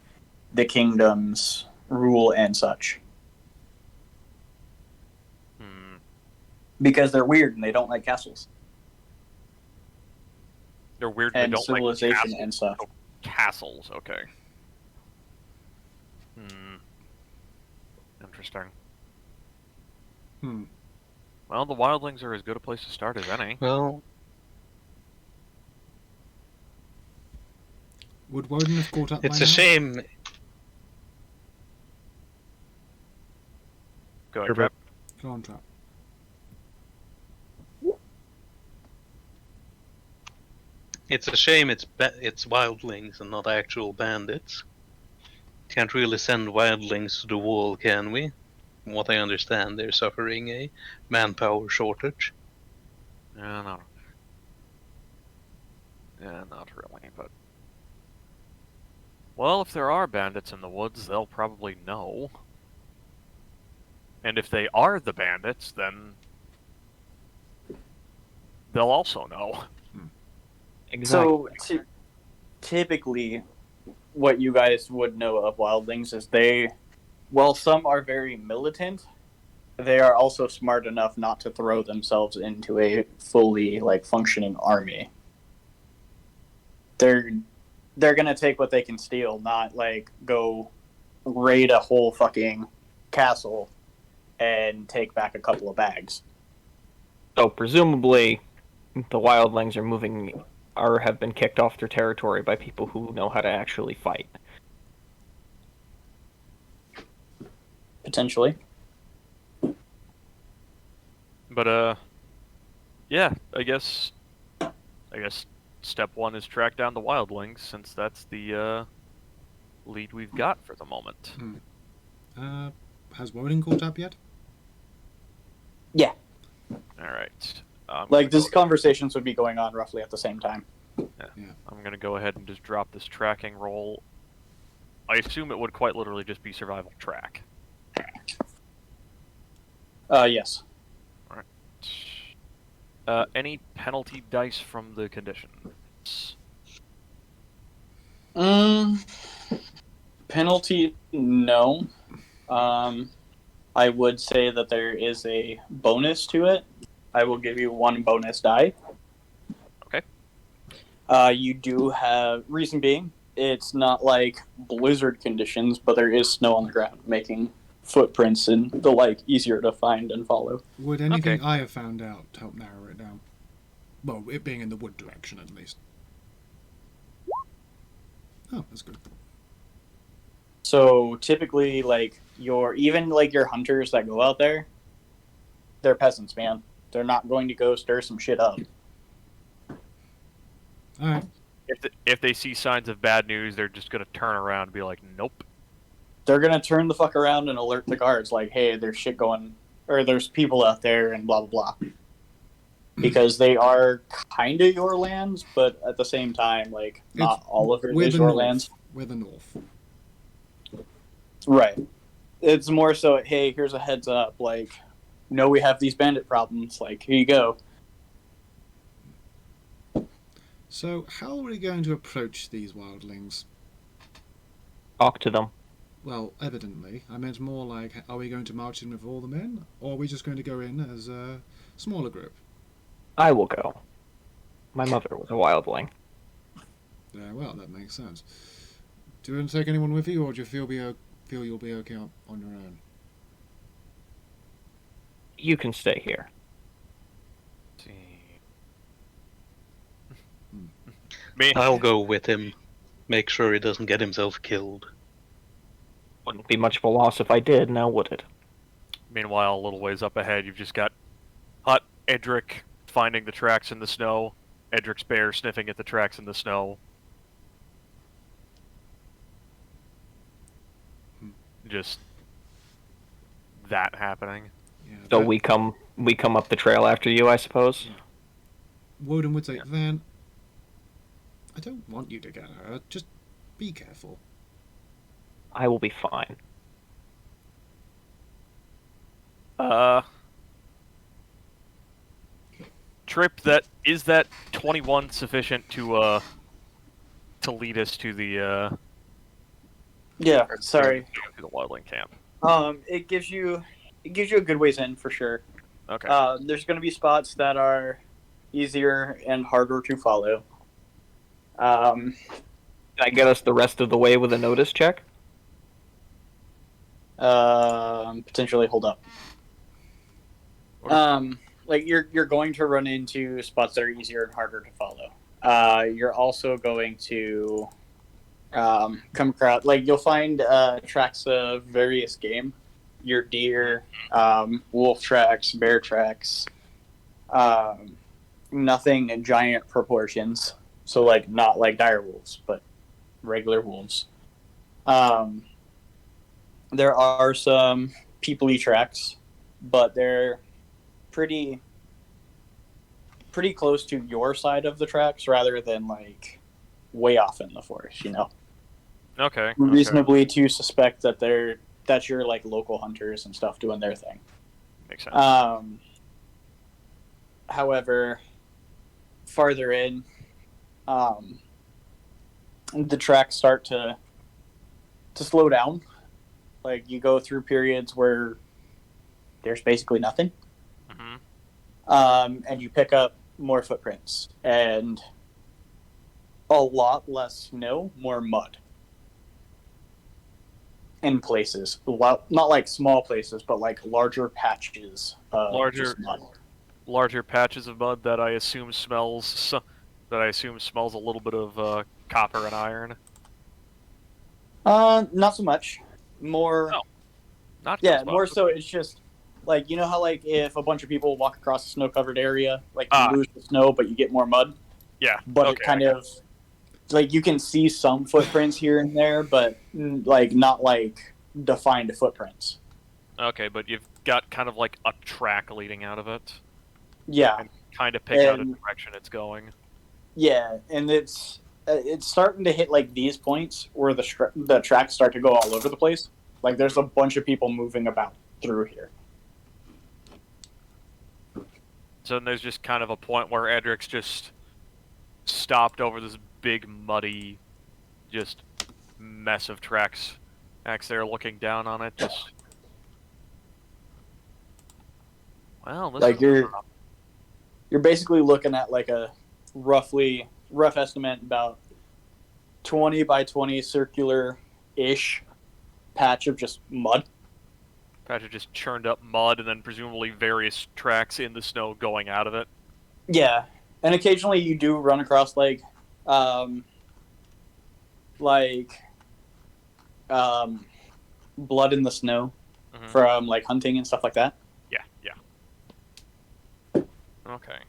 the kingdom's rule and such. Because they're weird and they don't like castles. They're weird and they don't civilization like castles. And stuff. Oh, castles, okay. Interesting. Well, the wildlings are as good a place to start as any. Well, would Woden have caught up? It's by a now? shame. Go ahead, Trap. Go on, Trap. It's a shame it's wildlings and not actual bandits. Can't really send wildlings to the wall, can we? From what I understand, they're suffering a manpower shortage. Yeah, not really, but... Well, if there are bandits in the woods, they'll probably know. And if they are the bandits, then... they'll also know. Exactly. So, typically, what you guys would know of wildlings is while some are very militant, they are also smart enough not to throw themselves into a fully, functioning army. They're gonna take what they can steal, not, go raid a whole fucking castle and take back a couple of bags. So, presumably, the wildlings are moving... or have been kicked off their territory by people who know how to actually fight. Potentially. But, yeah, I guess step one is track down the wildlings, since that's the, lead we've got for the moment. Has Woden caught up yet? Yeah. Alright. This conversations would be going on roughly at the same time. Yeah. I'm gonna go ahead and just drop this tracking roll. I assume it would quite literally just be survival track. Yes. Alright. Any penalty dice from the conditions? Penalty, no. I would say that there is a bonus to it. I will give you 1 bonus die. Okay. You do have, reason being, it's not like blizzard conditions, but there is snow on the ground, making footprints and the like easier to find and follow. Would anything Okay. I have found out help narrow it down? Well, it being in the wood direction, at least. Oh, that's good. So typically, like your hunters that go out there, they're peasants, man. They're not going to go stir some shit up. Alright. If they see signs of bad news, they're just gonna turn around and be like, "Nope." They're gonna turn the fuck around and alert the guards, like, "Hey, there's shit going, or there's people out there," and blah blah blah. Because they are kind of your lands, but at the same time, like, not all of it is your lands. We're the north. Right. It's more so, hey, here's a heads up, like, no, we have these bandit problems, like, here you go. So, how are we going to approach these wildlings? Talk to them. Well, evidently. I meant more like, are we going to march in with all the men? Or are we just going to go in as a smaller group? I will go. My mother was a wildling. Yeah, well, that makes sense. Do you want to take anyone with you, or do you feel you'll be okay on your own? You can stay here. Me? I'll go with him. Make sure he doesn't get himself killed. Wouldn't be much of a loss if I did, now would it? Meanwhile, a little ways up ahead, you've just got Hut Edric finding the tracks in the snow, Edric's bear sniffing at the tracks in the snow. Just that happening. Yeah, So that- we come up the trail after you, I suppose? Woden would say, Van, I don't want you to get hurt. Just be careful. I will be fine. Trip, is that 21 sufficient to lead us to the Yeah, sorry. to the wildling camp? It gives you a good ways in for sure. Okay. There's going to be spots that are easier and harder to follow. Can I get us the rest of the way with a notice check? Potentially hold up. Like you're going to run into spots that are easier and harder to follow. You're also going to come across, like, you'll find tracks of various game. Your deer, wolf tracks, bear tracks. Nothing in giant proportions. So, like, not like dire wolves, but regular wolves. There are some people-y tracks, but they're pretty close to your side of the tracks rather than, like, way off in the forest, you know? Okay. Reasonably to suspect that that's your, like, local hunters and stuff doing their thing. Makes sense. However, farther in, the tracks start to slow down. Like, you go through periods where there's basically nothing. Mm-hmm. And you pick up more footprints and a lot less snow, more mud in places. Not like small places, but like larger patches of just mud. Larger patches of mud that I assume smells a little bit of copper and iron. Not so much. More. No. Not Yeah, so more much. so. It's just like, you know how, like, if a bunch of people walk across a snow-covered area, like, you lose the snow, but you get more mud. Yeah. But okay, it kind of, like, you can see some footprints here and there, but like not like defined footprints. Okay, but you've got kind of like a track leading out of it. Yeah. And kind of pick out a direction it's going. Yeah, and it's starting to hit like these points where the tracks start to go all over the place. Like, there's a bunch of people moving about through here. So then there's just kind of a point where Edric's just stopped over this big, muddy, just mess of tracks. Axe there looking down on it, just... Well, this Like is... you're basically looking at like a rough estimate about 20 by 20 circular-ish patch of just mud. Patch of just churned up mud and then presumably various tracks in the snow going out of it. Yeah, and occasionally you do run across like blood in the snow from like hunting and stuff like that. Yeah. Okay.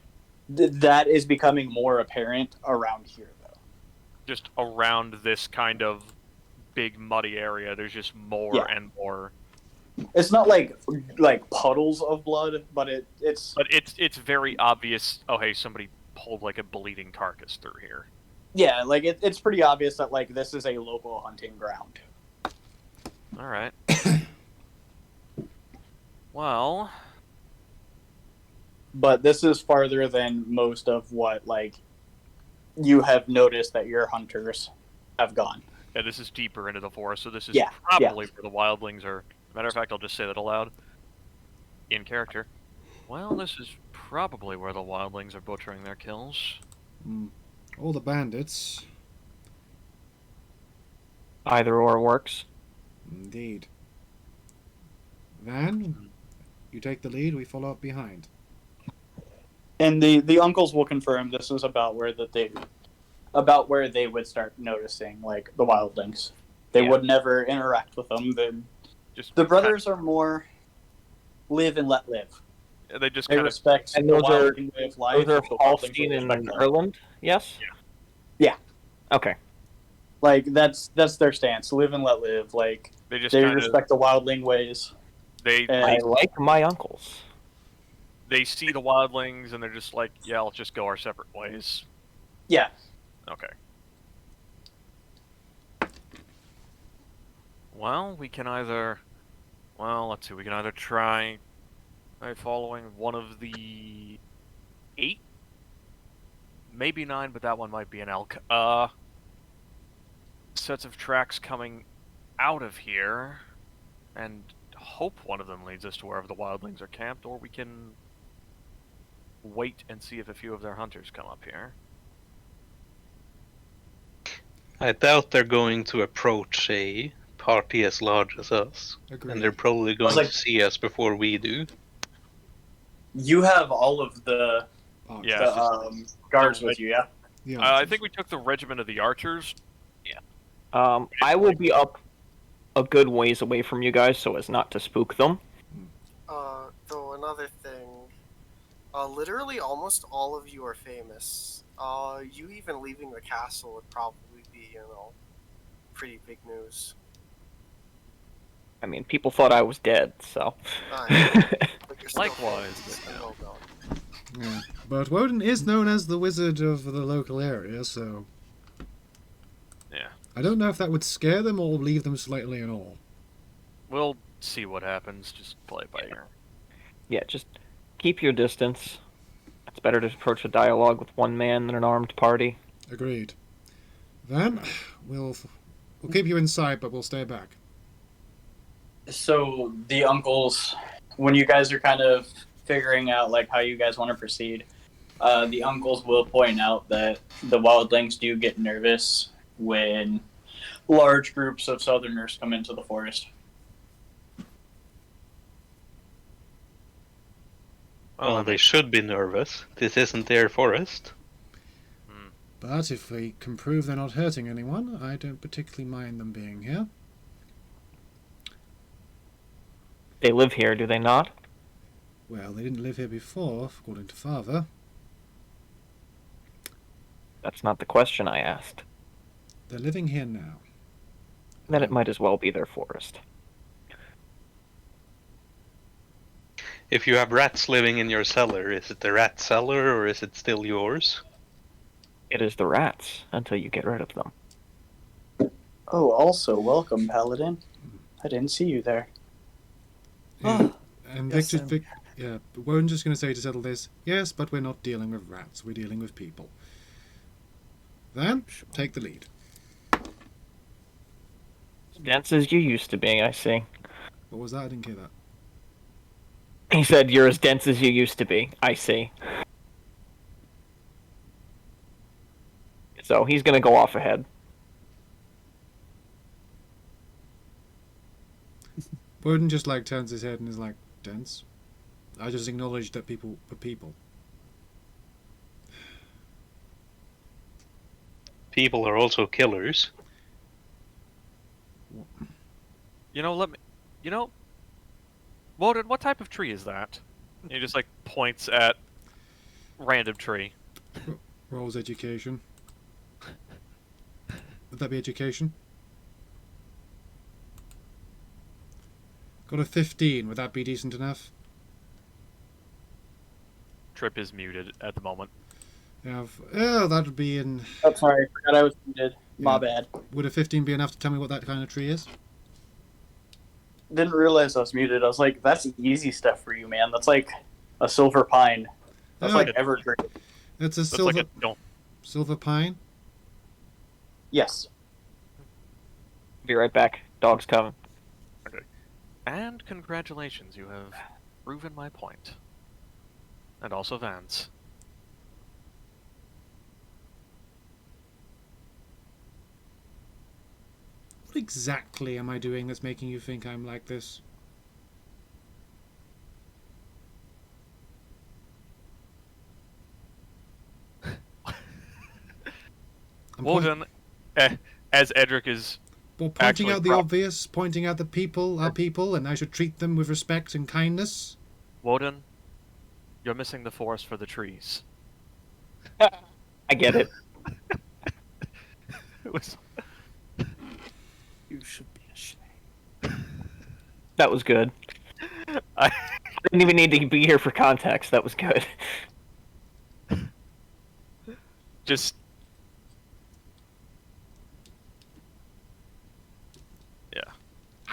That is becoming more apparent around here, though. Just around this kind of big muddy area, there's just more and more. It's not like puddles of blood, but it's. But it's very obvious. Oh, hey, somebody pulled like a bleeding carcass through here. Yeah, like it's pretty obvious that like this is a local hunting ground. All right. Well. But this is farther than most of what like you have noticed that your hunters have gone. Yeah, this is deeper into the forest, so this is Yeah, probably where the wildlings are. Matter of fact, I'll just say that aloud. In character. Well, this is probably where the wildlings are butchering their kills. All the bandits. Either or works. Indeed. Van, you take the lead, we follow up behind. And the uncles will confirm this is about where they would start noticing like the wildlings. They would never interact with them. The brothers are more live and let live. They just They kind respect And the those are wildling way of life. those are the wildlings Hallstein will and respect them. Erland. Yes. Yeah. Okay. Like that's their stance. Live and let live. Like they just they kind respect the wildling ways. They I like my uncles. they see the wildlings and they're just like, yeah, let's just go our separate ways. Yeah. Okay. Well, we can either... Well, let's see. We can either try following one of the 8? Maybe 9, but that one might be an elk. Sets of tracks coming out of here, and hope one of them leads us to wherever the wildlings are camped, or we can wait and see if a few of their hunters come up here. I doubt they're going to approach a party as large as us. Agreed. And they're probably going to see us before we do. You have all of the guards with you, yeah? Yeah. I think we took the regiment of the archers. I will be up a good ways away from you guys so as not to spook them. Though another thing, literally almost all of you are famous. You even leaving the castle would probably be, pretty big news. I mean, people thought I was dead, so. But you're still Likewise, famous but, and well known. Yeah. But Woden is known as the wizard of the local area, so... Yeah. I don't know if that would scare them or leave them slightly in awe. We'll see what happens. Just play it by ear. Yeah, just keep your distance. It's better to approach a dialogue with one man than an armed party. Agreed. Then, we'll keep you inside, but we'll stay back. So the uncles, when you guys are kind of figuring out like how you guys want to proceed, the uncles will point out that the wildlings do get nervous when large groups of southerners come into the forest. Well, they should be nervous. This isn't their forest. But if we can prove they're not hurting anyone, I don't particularly mind them being here. They live here, do they not? Well, they didn't live here before, according to Father. That's not the question I asked. They're living here now. Then it might as well be their forest. If you have rats living in your cellar, is it the rat cellar or is it still yours? It is the rats, until you get rid of them. Oh, also, welcome, Paladin. I didn't see you there. And Yes, Victor, Yeah, but Woden's just going to say to settle this, yes, but we're not dealing with rats, we're dealing with people. Then, take the lead. Dense as you used to be, I see. What was that? I didn't hear that. He said, you're as dense as you used to be. I see. So he's going to go off ahead. Woden just like turns his head and is like, dense? I just acknowledged that people were people. People are also killers. You know, Woden, what type of tree is that? He just like points at random tree. Rolls education. Would that be education? Got a 15. Would that be decent enough? Trip is muted at the moment. Yeah, oh, that would be in... Oh, sorry, I forgot I was muted. My Yeah. bad. Would a 15 be enough to tell me what that kind of tree is? Didn't realize I was muted. I was like, that's easy stuff for you, man. That's like a silver pine. That's Oh. like evergreen. It's a That's silver, like a, silver pine. Yes. Be right back. Dog's coming. And congratulations, you have proven my point. And also Vance. What exactly am I doing that's making you think I'm like this? I'm Woden, as Edric is pointing actually out the obvious, pointing out that people are people and I should treat them with respect and kindness. Woden, you're missing the forest for the trees. I get it. It was You should be ashamed. That was good. I Didn't even need to be here for context. That was good. just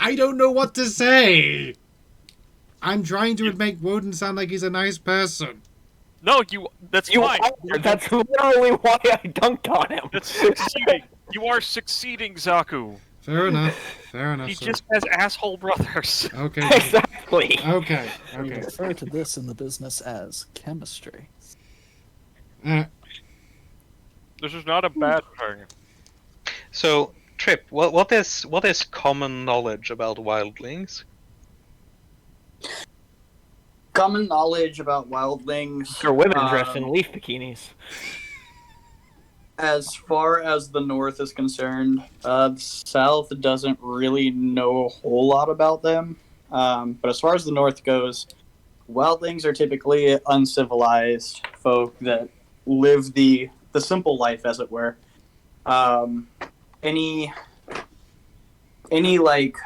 I don't know what to say! I'm trying to make Woden sound like he's a nice person. no, that's You fine. are, that's literally why I dunked on him. That's succeeding. You are succeeding, Zaku. Fair enough. Fair enough, He sir. just has asshole brothers. Okay. Exactly. Okay. We Okay. refer to this in the business as chemistry. This is not a bad thing. So, Trip, what is common knowledge about wildlings? Common knowledge about wildlings. For women dressed in leaf bikinis. As far as the north is concerned, the south doesn't really know a whole lot about them. But as far as the north goes, wildlings are typically uncivilized folk that live the simple life, as it were. Any like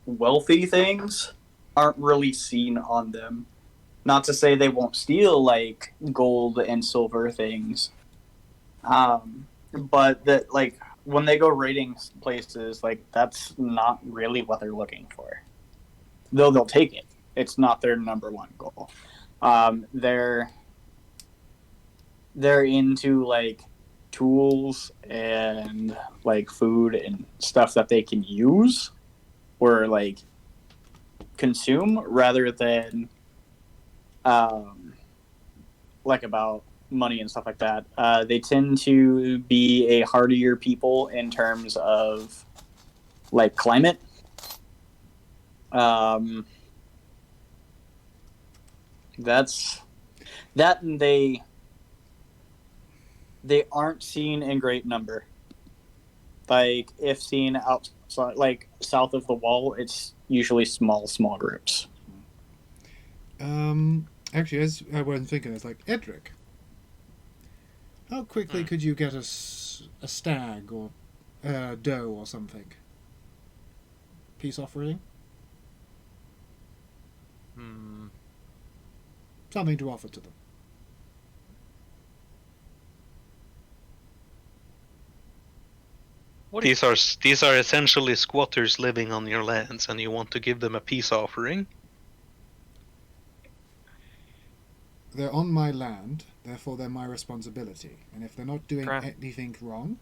wealthy things aren't really seen on them. Not to say they won't steal like gold and silver things. But that like when they go raiding places, like that's not really what they're looking for. Though they'll take it. It's not their number one goal. They're into like tools and like food and stuff that they can use or like consume rather than like about money and stuff like that. They tend to be a hardier people in terms of like climate. That's that, and they aren't seen in great number. Like if seen outside, like south of the wall, it's usually small groups. Actually, as I wasn't thinking, it's like, Edric, how quickly could you get a stag or a doe or something? Peace offering? Something to offer to them. These are essentially squatters living on your lands, and you want to give them a peace offering. they're on my land, therefore they're my responsibility. And if they're not doing anything wrong,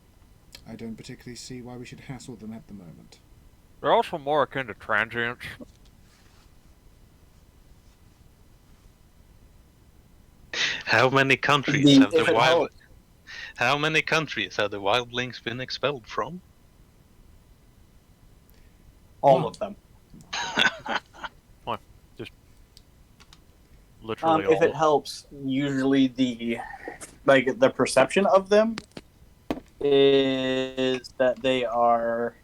I don't particularly see why we should hassle them at the moment. They're also more akin to transients. How many countries have the wild? How many countries have the wildlings been expelled from? All of them. Literally all. If it helps, usually the perception of them is that they are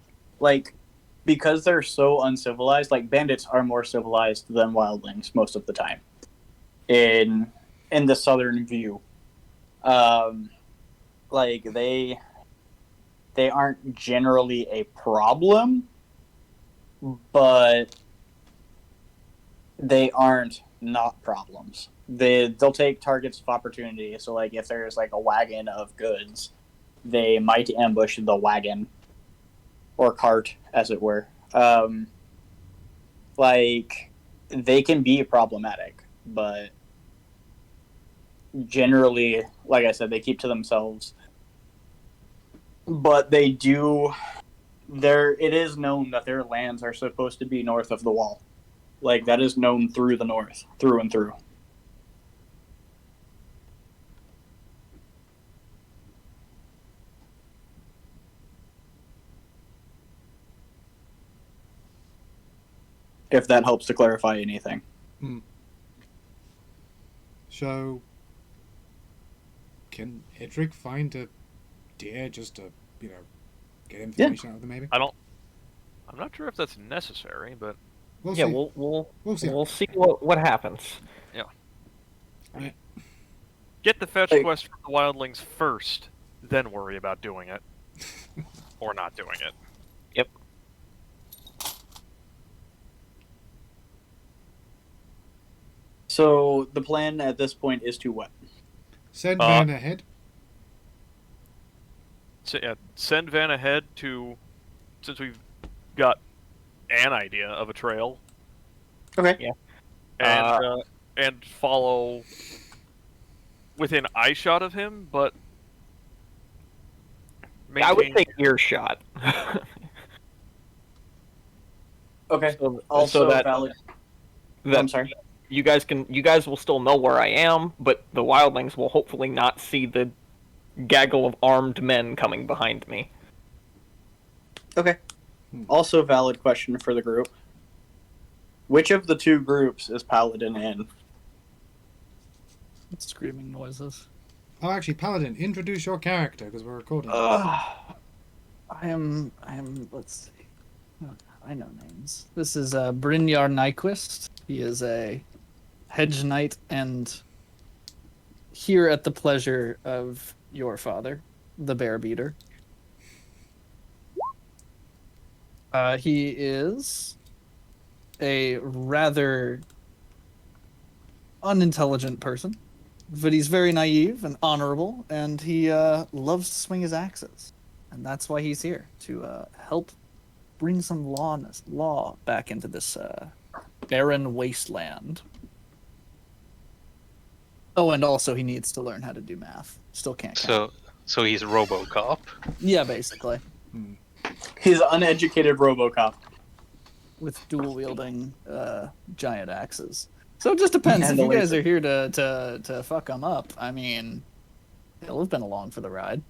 because they're so uncivilized. Like bandits are more civilized than wildlings most of the time. In the southern view, they aren't generally a problem, but they aren't not problems. They'll take targets of opportunity. So if there's a wagon of goods, they might ambush the wagon or cart, as it were. They can be problematic, but generally, like I said, they keep to themselves. But they do. It is known that their lands are supposed to be north of the wall. That is known through the north, through and through. If that helps to clarify anything. So, can Edric find a deer just to, get information out of them, maybe? I'm not sure if that's necessary, but We'll Yeah, see. we'll see what happens. yeah. Right. Get the fetch quest from the wildlings first, then worry about doing it. Or not doing it. Yep. So the plan at this point is to what? Send Van ahead. So, send Van ahead since we've got an idea of a trail. Okay. Yeah. And follow within eyeshot of him, but I would take earshot. Okay. So Also that valid. that I'm sorry. you guys will still know where I am, but the wildlings will hopefully not see the gaggle of armed men coming behind me. Okay. Also valid question for the group. Which of the two groups is Paladin in? Screaming noises. Oh, actually, Paladin, introduce your character, because we're recording. I am, let's see. Oh, I know names. This is Brynjar Nyquist. He is a hedge knight and here at the pleasure of your father, the bear beater. He is a rather unintelligent person, but he's very naive and honorable, and he loves to swing his axes. And that's why he's here, to help bring some law back into this barren wasteland. Oh, and also he needs to learn how to do math. Still can't count. So he's RoboCop. Yeah, basically. He's uneducated RoboCop. With dual wielding giant axes. So it just depends. And if you the guys laser. are here to fuck him up, I mean, he'll have been along for the ride.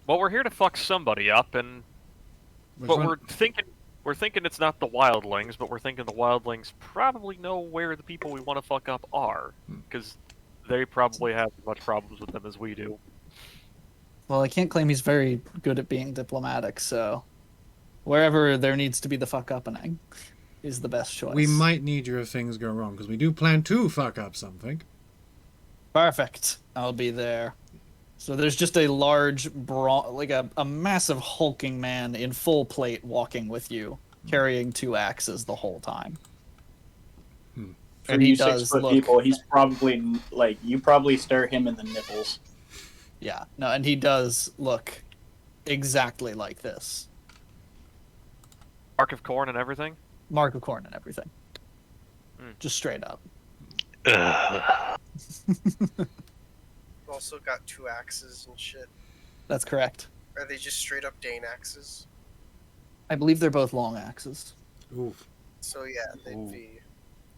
Well, we're here to fuck somebody up, but we're thinking it's not the wildlings, but we're thinking the wildlings probably know where the people we want to fuck up are, because they probably have as much problems with them as we do. Well, I can't claim he's very good at being diplomatic, so wherever there needs to be the fuck uppening is the best choice. We might need you if things go wrong, because we do plan to fuck up something. Perfect. I'll be there. So there's just a large, a massive hulking man in full plate walking with you, carrying two axes the whole time. For And you he does 6-foot look. people, he's probably you probably stare him in the nipples. Yeah, no, and he does look exactly like this. Mark of corn and everything? Mark of corn and everything. Mm. Just straight up. Ugh. Also got 2 axes and shit. That's correct. Are they just straight up Dane axes? I believe they're both long axes. Oof. So yeah, they'd Ooh. be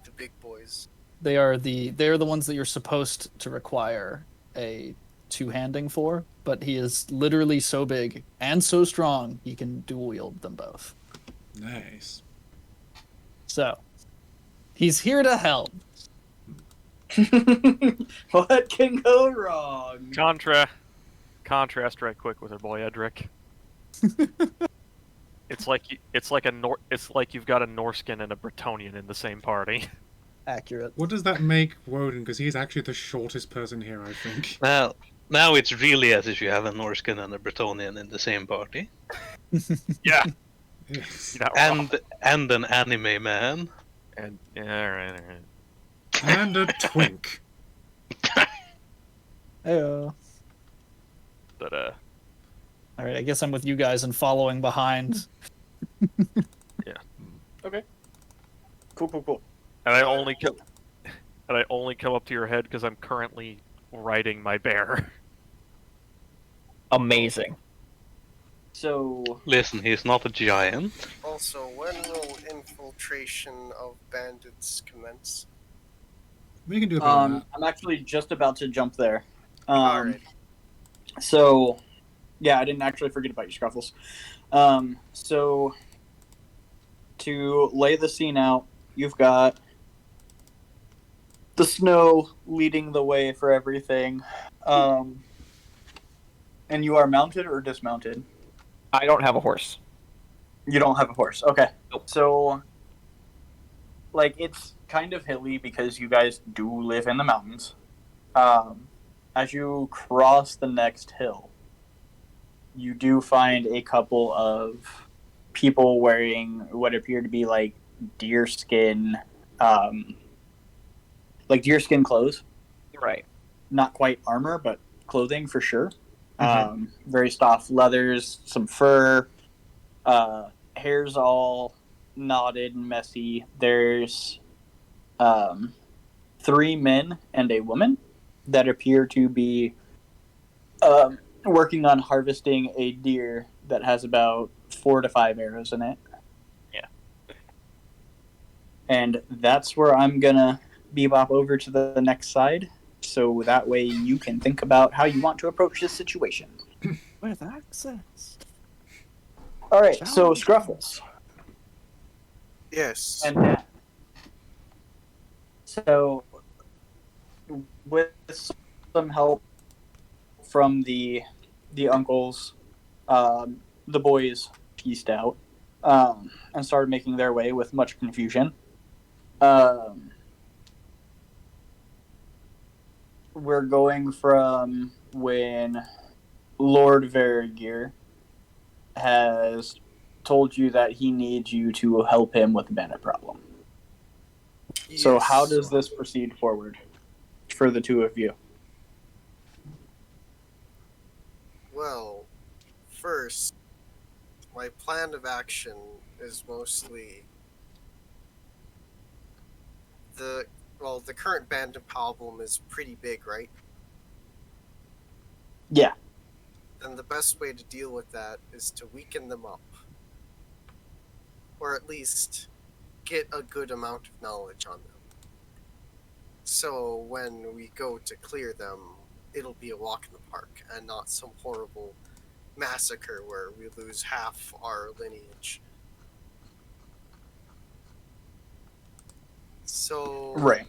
the big boys. They're the ones that you're supposed to require a two-handing for, but he is literally so big and so strong he can dual wield them both. Nice. So he's here to help. What can go wrong? Contrast right quick with our boy Edric. It's like you've got a Norscan and a Bretonian in the same party. Accurate. What does that make Woden? Because he's actually the shortest person here, I think. Now it's really as if you have a Norscan and a Bretonian in the same party. Yeah. Yes. You're not wrong. And an anime man. And yeah, all right. And a twink. Heyo. But All right, I guess I'm with you guys and following behind. Cool. and I only come up to your head because I'm currently riding my bear. Amazing. So, Listen, he's not a giant. Also, when will infiltration of bandits commence? We can do a bit of that. I'm actually just about to jump there. Alright. So, yeah, I didn't actually forget about your Scruffles. So, to lay the scene out, you've got the snow leading the way for everything. And you are mounted or dismounted? I don't have a horse. You don't have a horse. Okay. Nope. So, like, it's kind of hilly because you guys do live in the mountains. As you cross the next hill, you do find a couple of people wearing what appear to be like deerskin clothes. Right. Not quite armor, but clothing for sure. Very soft leathers, some fur, hair's all knotted and messy. There's 3 men and a woman that appear to be working on harvesting a deer that has about 4 to 5 arrows in it. Yeah. And that's where I'm gonna bebop over to the next side, so that way you can think about how you want to approach this situation. With access. All right, so Scruffles Yes. and Dan. So, with some help from the uncles, the boys pieced out and started making their way with much confusion. We're going from when Lord Varagyr has told you that he needs you to help him with the bandit problem. So Yes. how does this proceed forward for the two of you? Well, first, my plan of action is mostly the current bandit problem is pretty big, right? Yeah. And the best way to deal with that is to weaken them up. Or at least get a good amount of knowledge on them. So when we go to clear them, it'll be a walk in the park and not some horrible massacre where we lose half our lineage. So Right.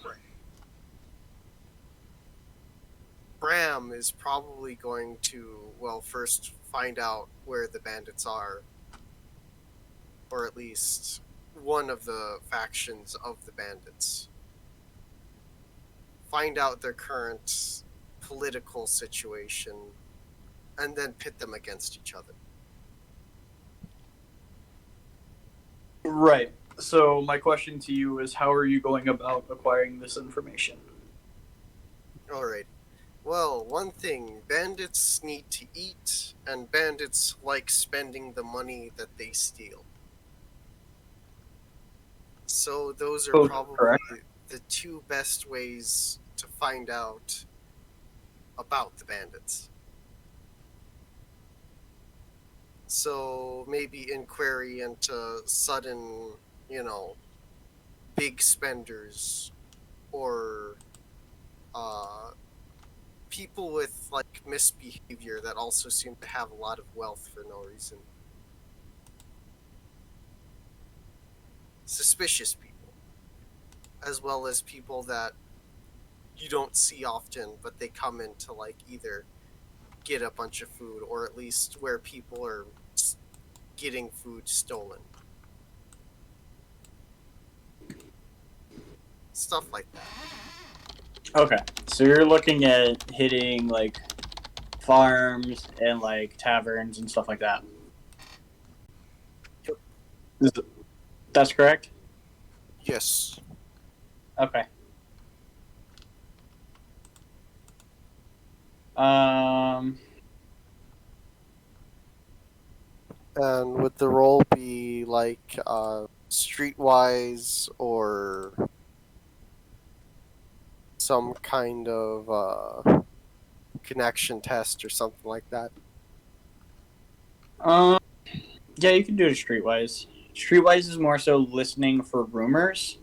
Bram is probably going to, well, first find out where the bandits are, or at least one of the factions of the bandits. Find out their current political situation, and then pit them against each other. Right. So my question to you is, how are you going about acquiring this information? Alright. Well, one thing, bandits need to eat, and bandits like spending the money that they steal. So those are Oh, probably correct. the two best ways to find out about the bandits. So maybe inquiry into sudden, big spenders or people with like misbehavior that also seem to have a lot of wealth for no reason. Suspicious people, as well as people that you don't see often, but they come in to like either get a bunch of food or at least where people are getting food stolen. Stuff like that. Okay, so you're looking at hitting like farms and like taverns and stuff like that. Yep. That's correct? Yes. Okay. Um, And would the role be like streetwise or some kind of connection test or something like that? yeah, you can do it streetwise. Streetwise is more so listening for rumors.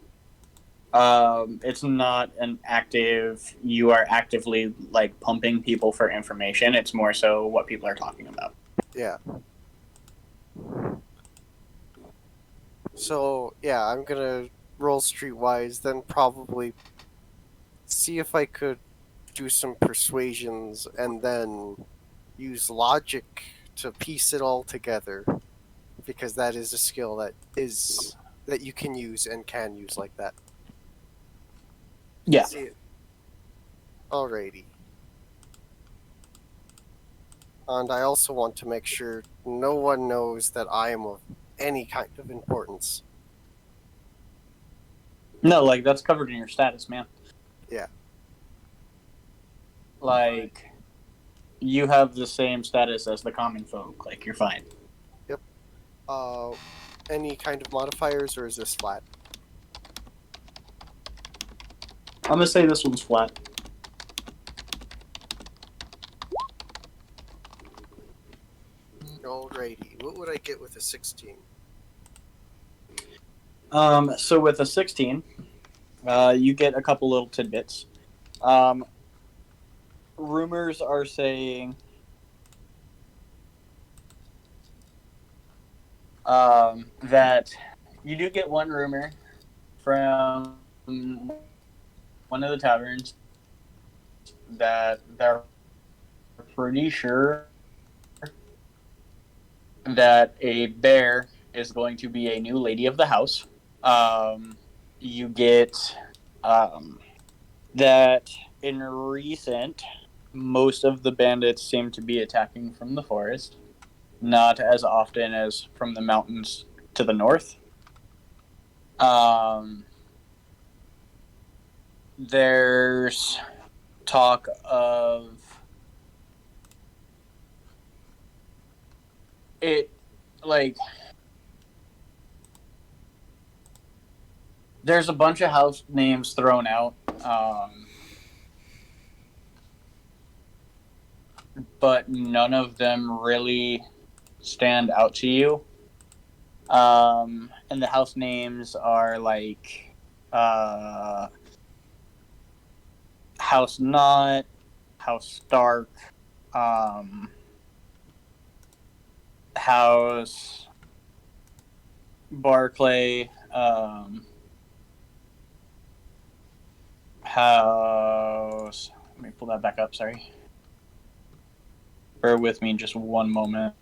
It's not an active, you are actively like pumping people for information. It's more so what people are talking about. Yeah. So, yeah, I'm gonna roll streetwise, then probably see if I could do some persuasions and then use logic to piece it all together. Because that is a skill that you can use and can use like that. Yeah. See, alrighty. And I also want to make sure no one knows that I am of any kind of importance. No, like that's covered in your status, man. Yeah. Like you have the same status as the common folk. Like you're fine. Yep. Any kind of modifiers, or is this flat? I'm gonna say this one's flat. Alrighty. What would I get with a 16? So with a 16, you get a couple little tidbits. Rumors are saying that you do get one rumor from one of the taverns that they're pretty sure that a bear is going to be a new lady of the house. You get that in recent, most of the bandits seem to be attacking from the forest, not as often as from the mountains to the north. There's talk of it, like, there's a bunch of house names thrown out, but none of them really stand out to you. And the house names are like House Knot, House Stark, House Barclay, House. Let me pull that back up, sorry. Bear with me just one moment.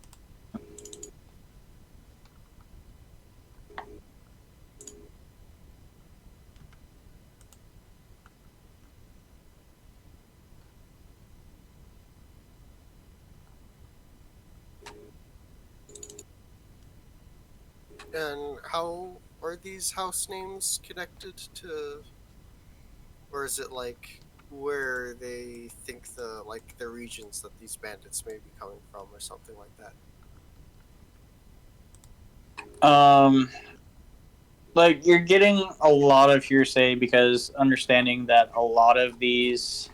And how are these house names connected to, or is it like where they think the regions that these bandits may be coming from, or something like that? like you're getting a lot of hearsay because understanding that a lot of these,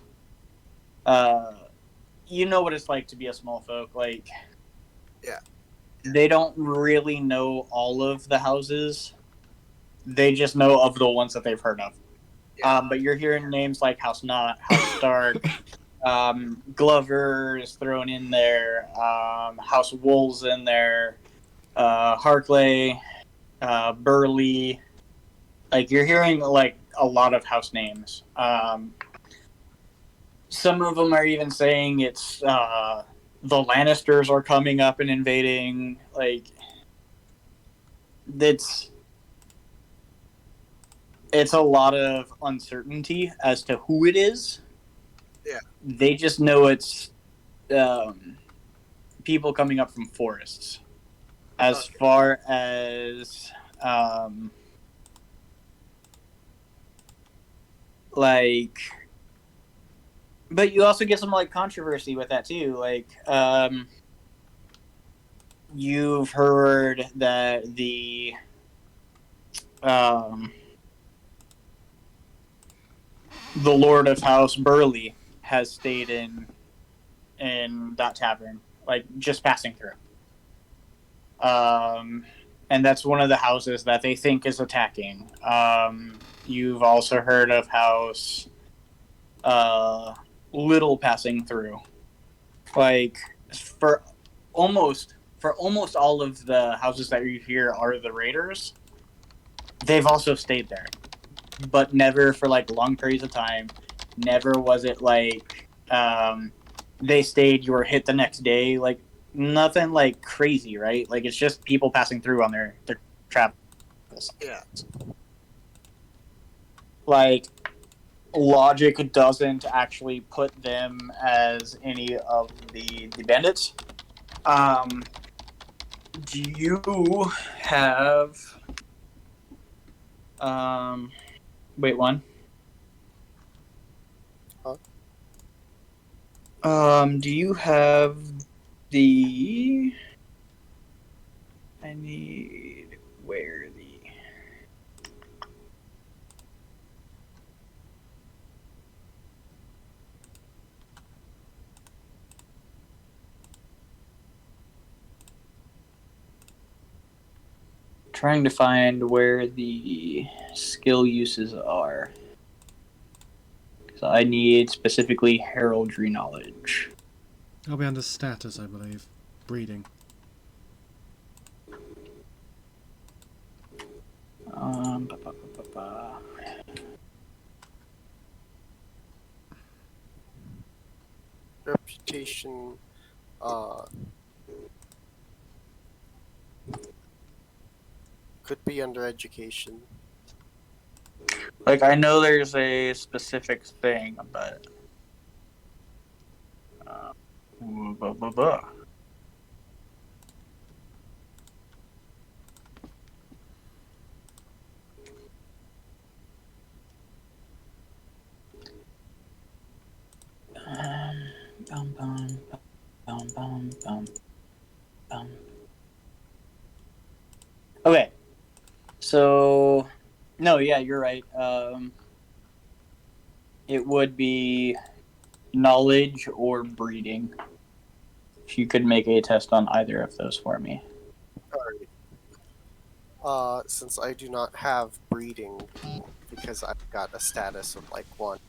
you know what it's like to be a small folk. Like, Yeah. they don't really know all of the houses. They just know of the ones that they've heard of. Yeah. But you're hearing names like House Knott, House Stark, Glover is thrown in there, House Wool's in there, Harkley, Burley. Like, you're hearing like a lot of house names. Some of them are even saying it's the Lannisters are coming up and invading. Like, it's a lot of uncertainty as to who it is. Yeah. They just know it's people coming up from forests. As Okay. far as like, but you also get some like controversy with that too. Like, you've heard that the Lord of House Burley has stayed in that tavern, like just passing through. And that's one of the houses that they think is attacking. You've also heard of House Little passing through. Like, for almost all of the houses that you hear are the raiders, they've also stayed there, but never for like long periods of time. Never was it like they stayed, you were hit the next day. Like, nothing like crazy, right? Like, it's just people passing through on their travels. Yeah. Like, logic doesn't actually put them as any of the bandits. Do you have wait, one? Huh? Do you have the I need where the trying to find where the skill uses are. So I need specifically heraldry knowledge. I'll be under status, I believe. Breeding. Ba, ba, ba, ba, ba. Reputation. Could be under education. Like, I know there's a specific thing, but blah, blah, blah. Bum, bum, bum, bum, bum, bum. Okay, so no, yeah, you're right. It would be knowledge or breeding. If you could make a test on either of those for me. Alright. Since I do not have breeding, because I've got a status of like 1,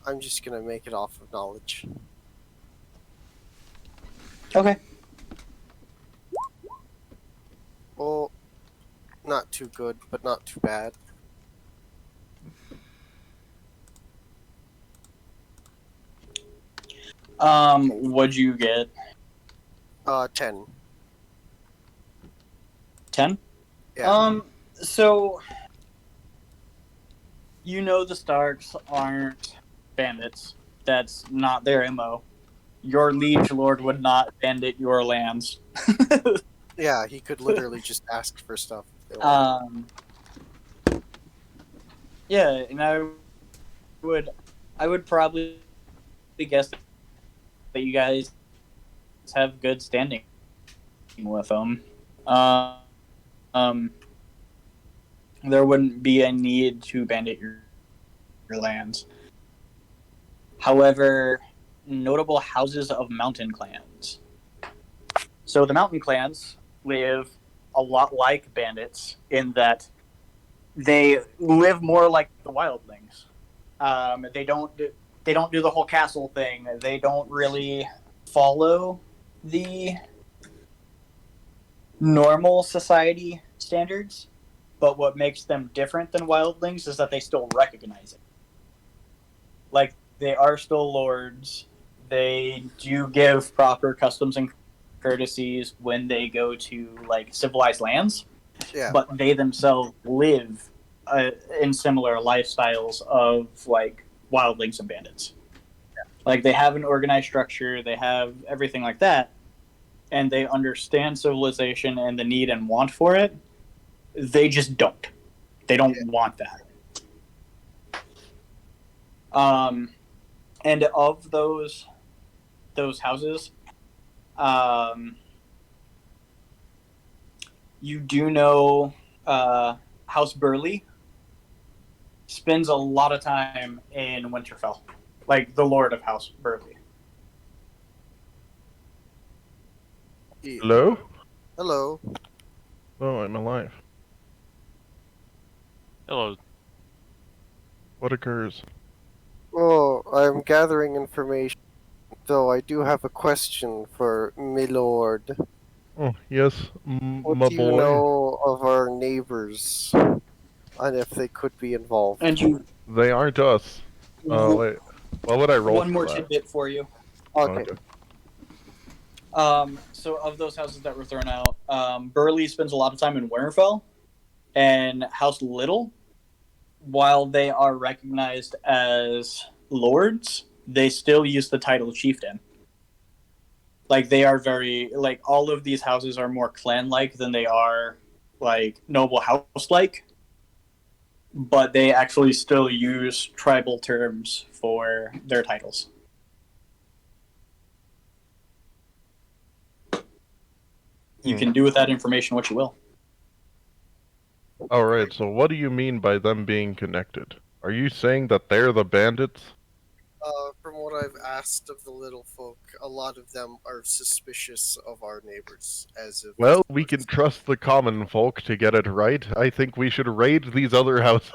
I'm just gonna make it off of knowledge. Okay. Well, not too good, but not too bad. What'd you get? 10. 10? Yeah. So you know the Starks aren't bandits. That's not their MO. Your liege lord would not bandit your lands. Yeah, he could literally just ask for stuff if they want. Yeah, and I would probably guess that you guys have good standing with them. there wouldn't be a need to bandit your lands. However, notable houses of mountain clans. So the mountain clans live a lot like bandits in that they live more like the wildlings. They don't do the whole castle thing. They don't really follow the normal society standards. But what makes them different than wildlings is that they still recognize it. Like, they are still lords. They do give proper customs and courtesies when they go to, like, civilized lands. Yeah. But they themselves live in similar lifestyles of, like, wildlings and bandits. Like, they have an organized structure. They have everything like that. And they understand civilization and the need and want for it. They just don't. They don't want that. And of those houses, you do know House Burley spends a lot of time in Winterfell, like the Lord of House Burley. Hello? Hello. Oh, I'm alive. Hello. What occurs? Oh, I'm gathering information, though I do have a question for Milord. Oh, yes, What my do you boy. know of our neighbors, and if they could be involved? And you, They aren't us. Oh, wait. What would I roll one for more that? tidbit for you. Okay. So of those houses that were thrown out, Burley spends a lot of time in Winterfell, and House Little, while they are recognized as lords, they still use the title chieftain. Like, they are very, like, all of these houses are more clan-like than they are, like, noble house-like, but they actually still use tribal terms for their titles. You can do with that information what you will. Alright, so what do you mean by them being connected? Are you saying that they're the bandits? From what I've asked of the little folk, a lot of them are suspicious of our neighbors, as if... Well, we can trust the common folk to get it right. I think we should raid these other houses.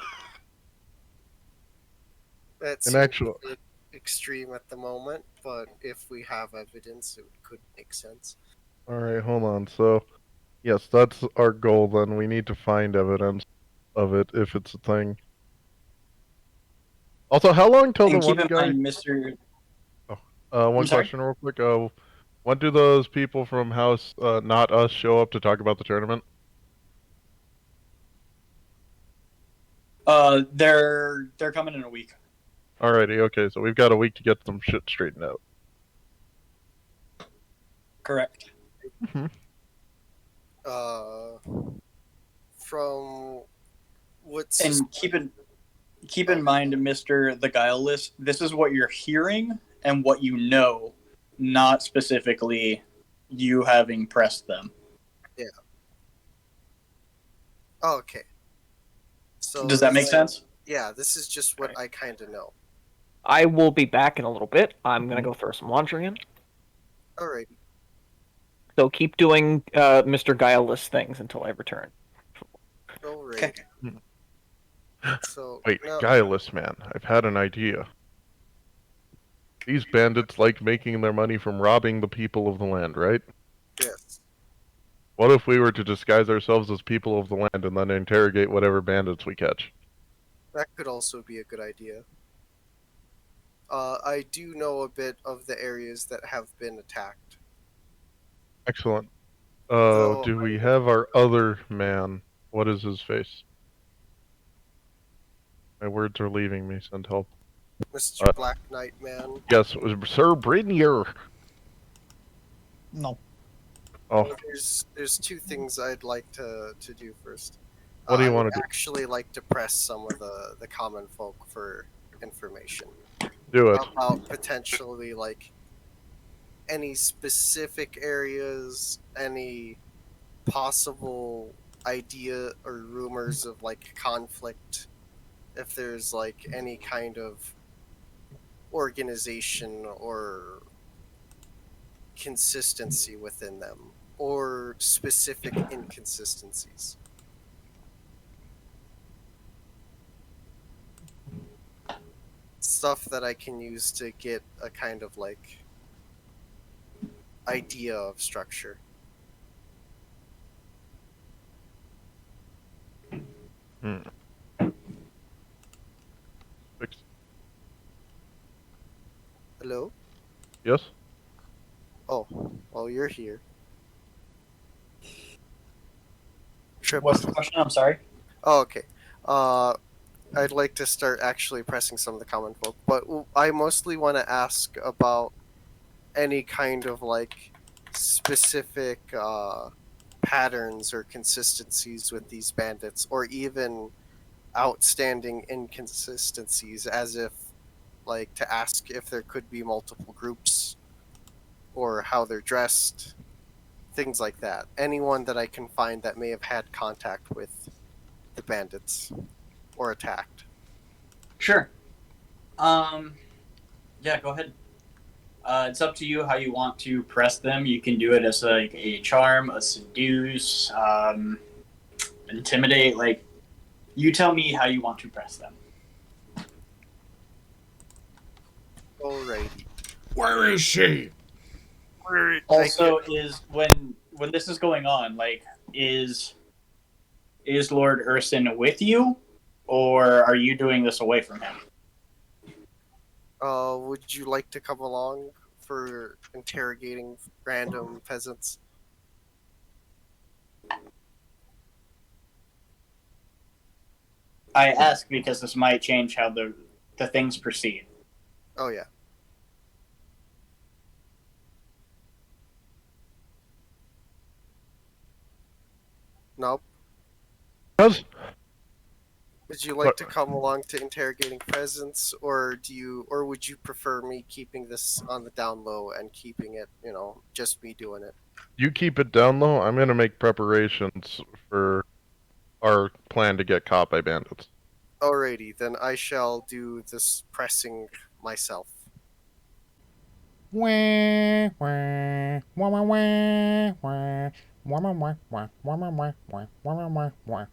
That's In actual... a bit extreme at the moment, but if we have evidence, it could make sense. Alright, hold on. So, yes, that's our goal then. We need to find evidence of it, if it's a thing. Also, how long till the And keep one in guy... mind, Mr. one I'm sorry? question real quick. When do those people from House Not Us show up to talk about the tournament? They're coming in a week. Alrighty, okay, so we've got a week to get some shit straightened out. Correct. From what's... And keep in mind, Mr. The Guileless, this is what you're hearing and what you know, not specifically you having pressed them. Yeah. Okay. So Does that make sense? Yeah, this is just what I kind of know. I will be back in a little bit. I'm gonna go throw some laundry in. Alright. So keep doing Mr. Guileless things until I return. Alright. So, Wait, now, guileless man, I've had an idea. These bandits like making their money from robbing the people of the land, right? yes. What if we were to disguise ourselves as people of the land and then interrogate whatever bandits we catch? That could also be a good idea. I do know a bit of the areas that have been attacked. Excellent. So, Do we have our other man? What is his face? My words are leaving me, send help. Mr. Black Knight Man. Yes, it was Sir Brinier. No. Oh, Well, there's two things I'd like to do first. What do you I wanna would do? actually like to press some of the common folk for information do it. about potentially, like, any specific areas, any possible idea or rumors of like conflict, if there's like any kind of organization or consistency within them, or specific inconsistencies. Stuff that I can use to get a kind of like idea of structure. Hmm. Fix- Hello? Yes? Oh, well, you're here. Trip. What's the question? I'm sorry. Oh, okay. I'd like to start actually pressing some of the common folk, but I mostly want to ask about any kind of like specific patterns or consistencies with these bandits, or even outstanding inconsistencies, as if like to ask if there could be multiple groups or how they're dressed, things like that. Anyone that I can find that may have had contact with the bandits or attacked. Sure. Yeah, go ahead. It's up to you how you want to press them. You can do it as like a charm, a seduce, intimidate. Like, you tell me how you want to press them. Alrighty. Where is she? Also, is when this is going on, like, is Lord Ursen with you, or are you doing this away from him? Would you like to come along for interrogating random peasants? I ask because this might change how the things proceed. Oh yeah. Nope. Does? Would you like to come along to interrogating peasants, or would you prefer me keeping this on the down low and keeping it, just me doing it? You keep it down low. I'm gonna make preparations for our plan to get caught by bandits. Alrighty, then I shall do this pressing myself. Wah, wah, wah, wah, wah, wah, wah, wah, wah, wah, wah, wah, wah, wah, wah, wah, wah.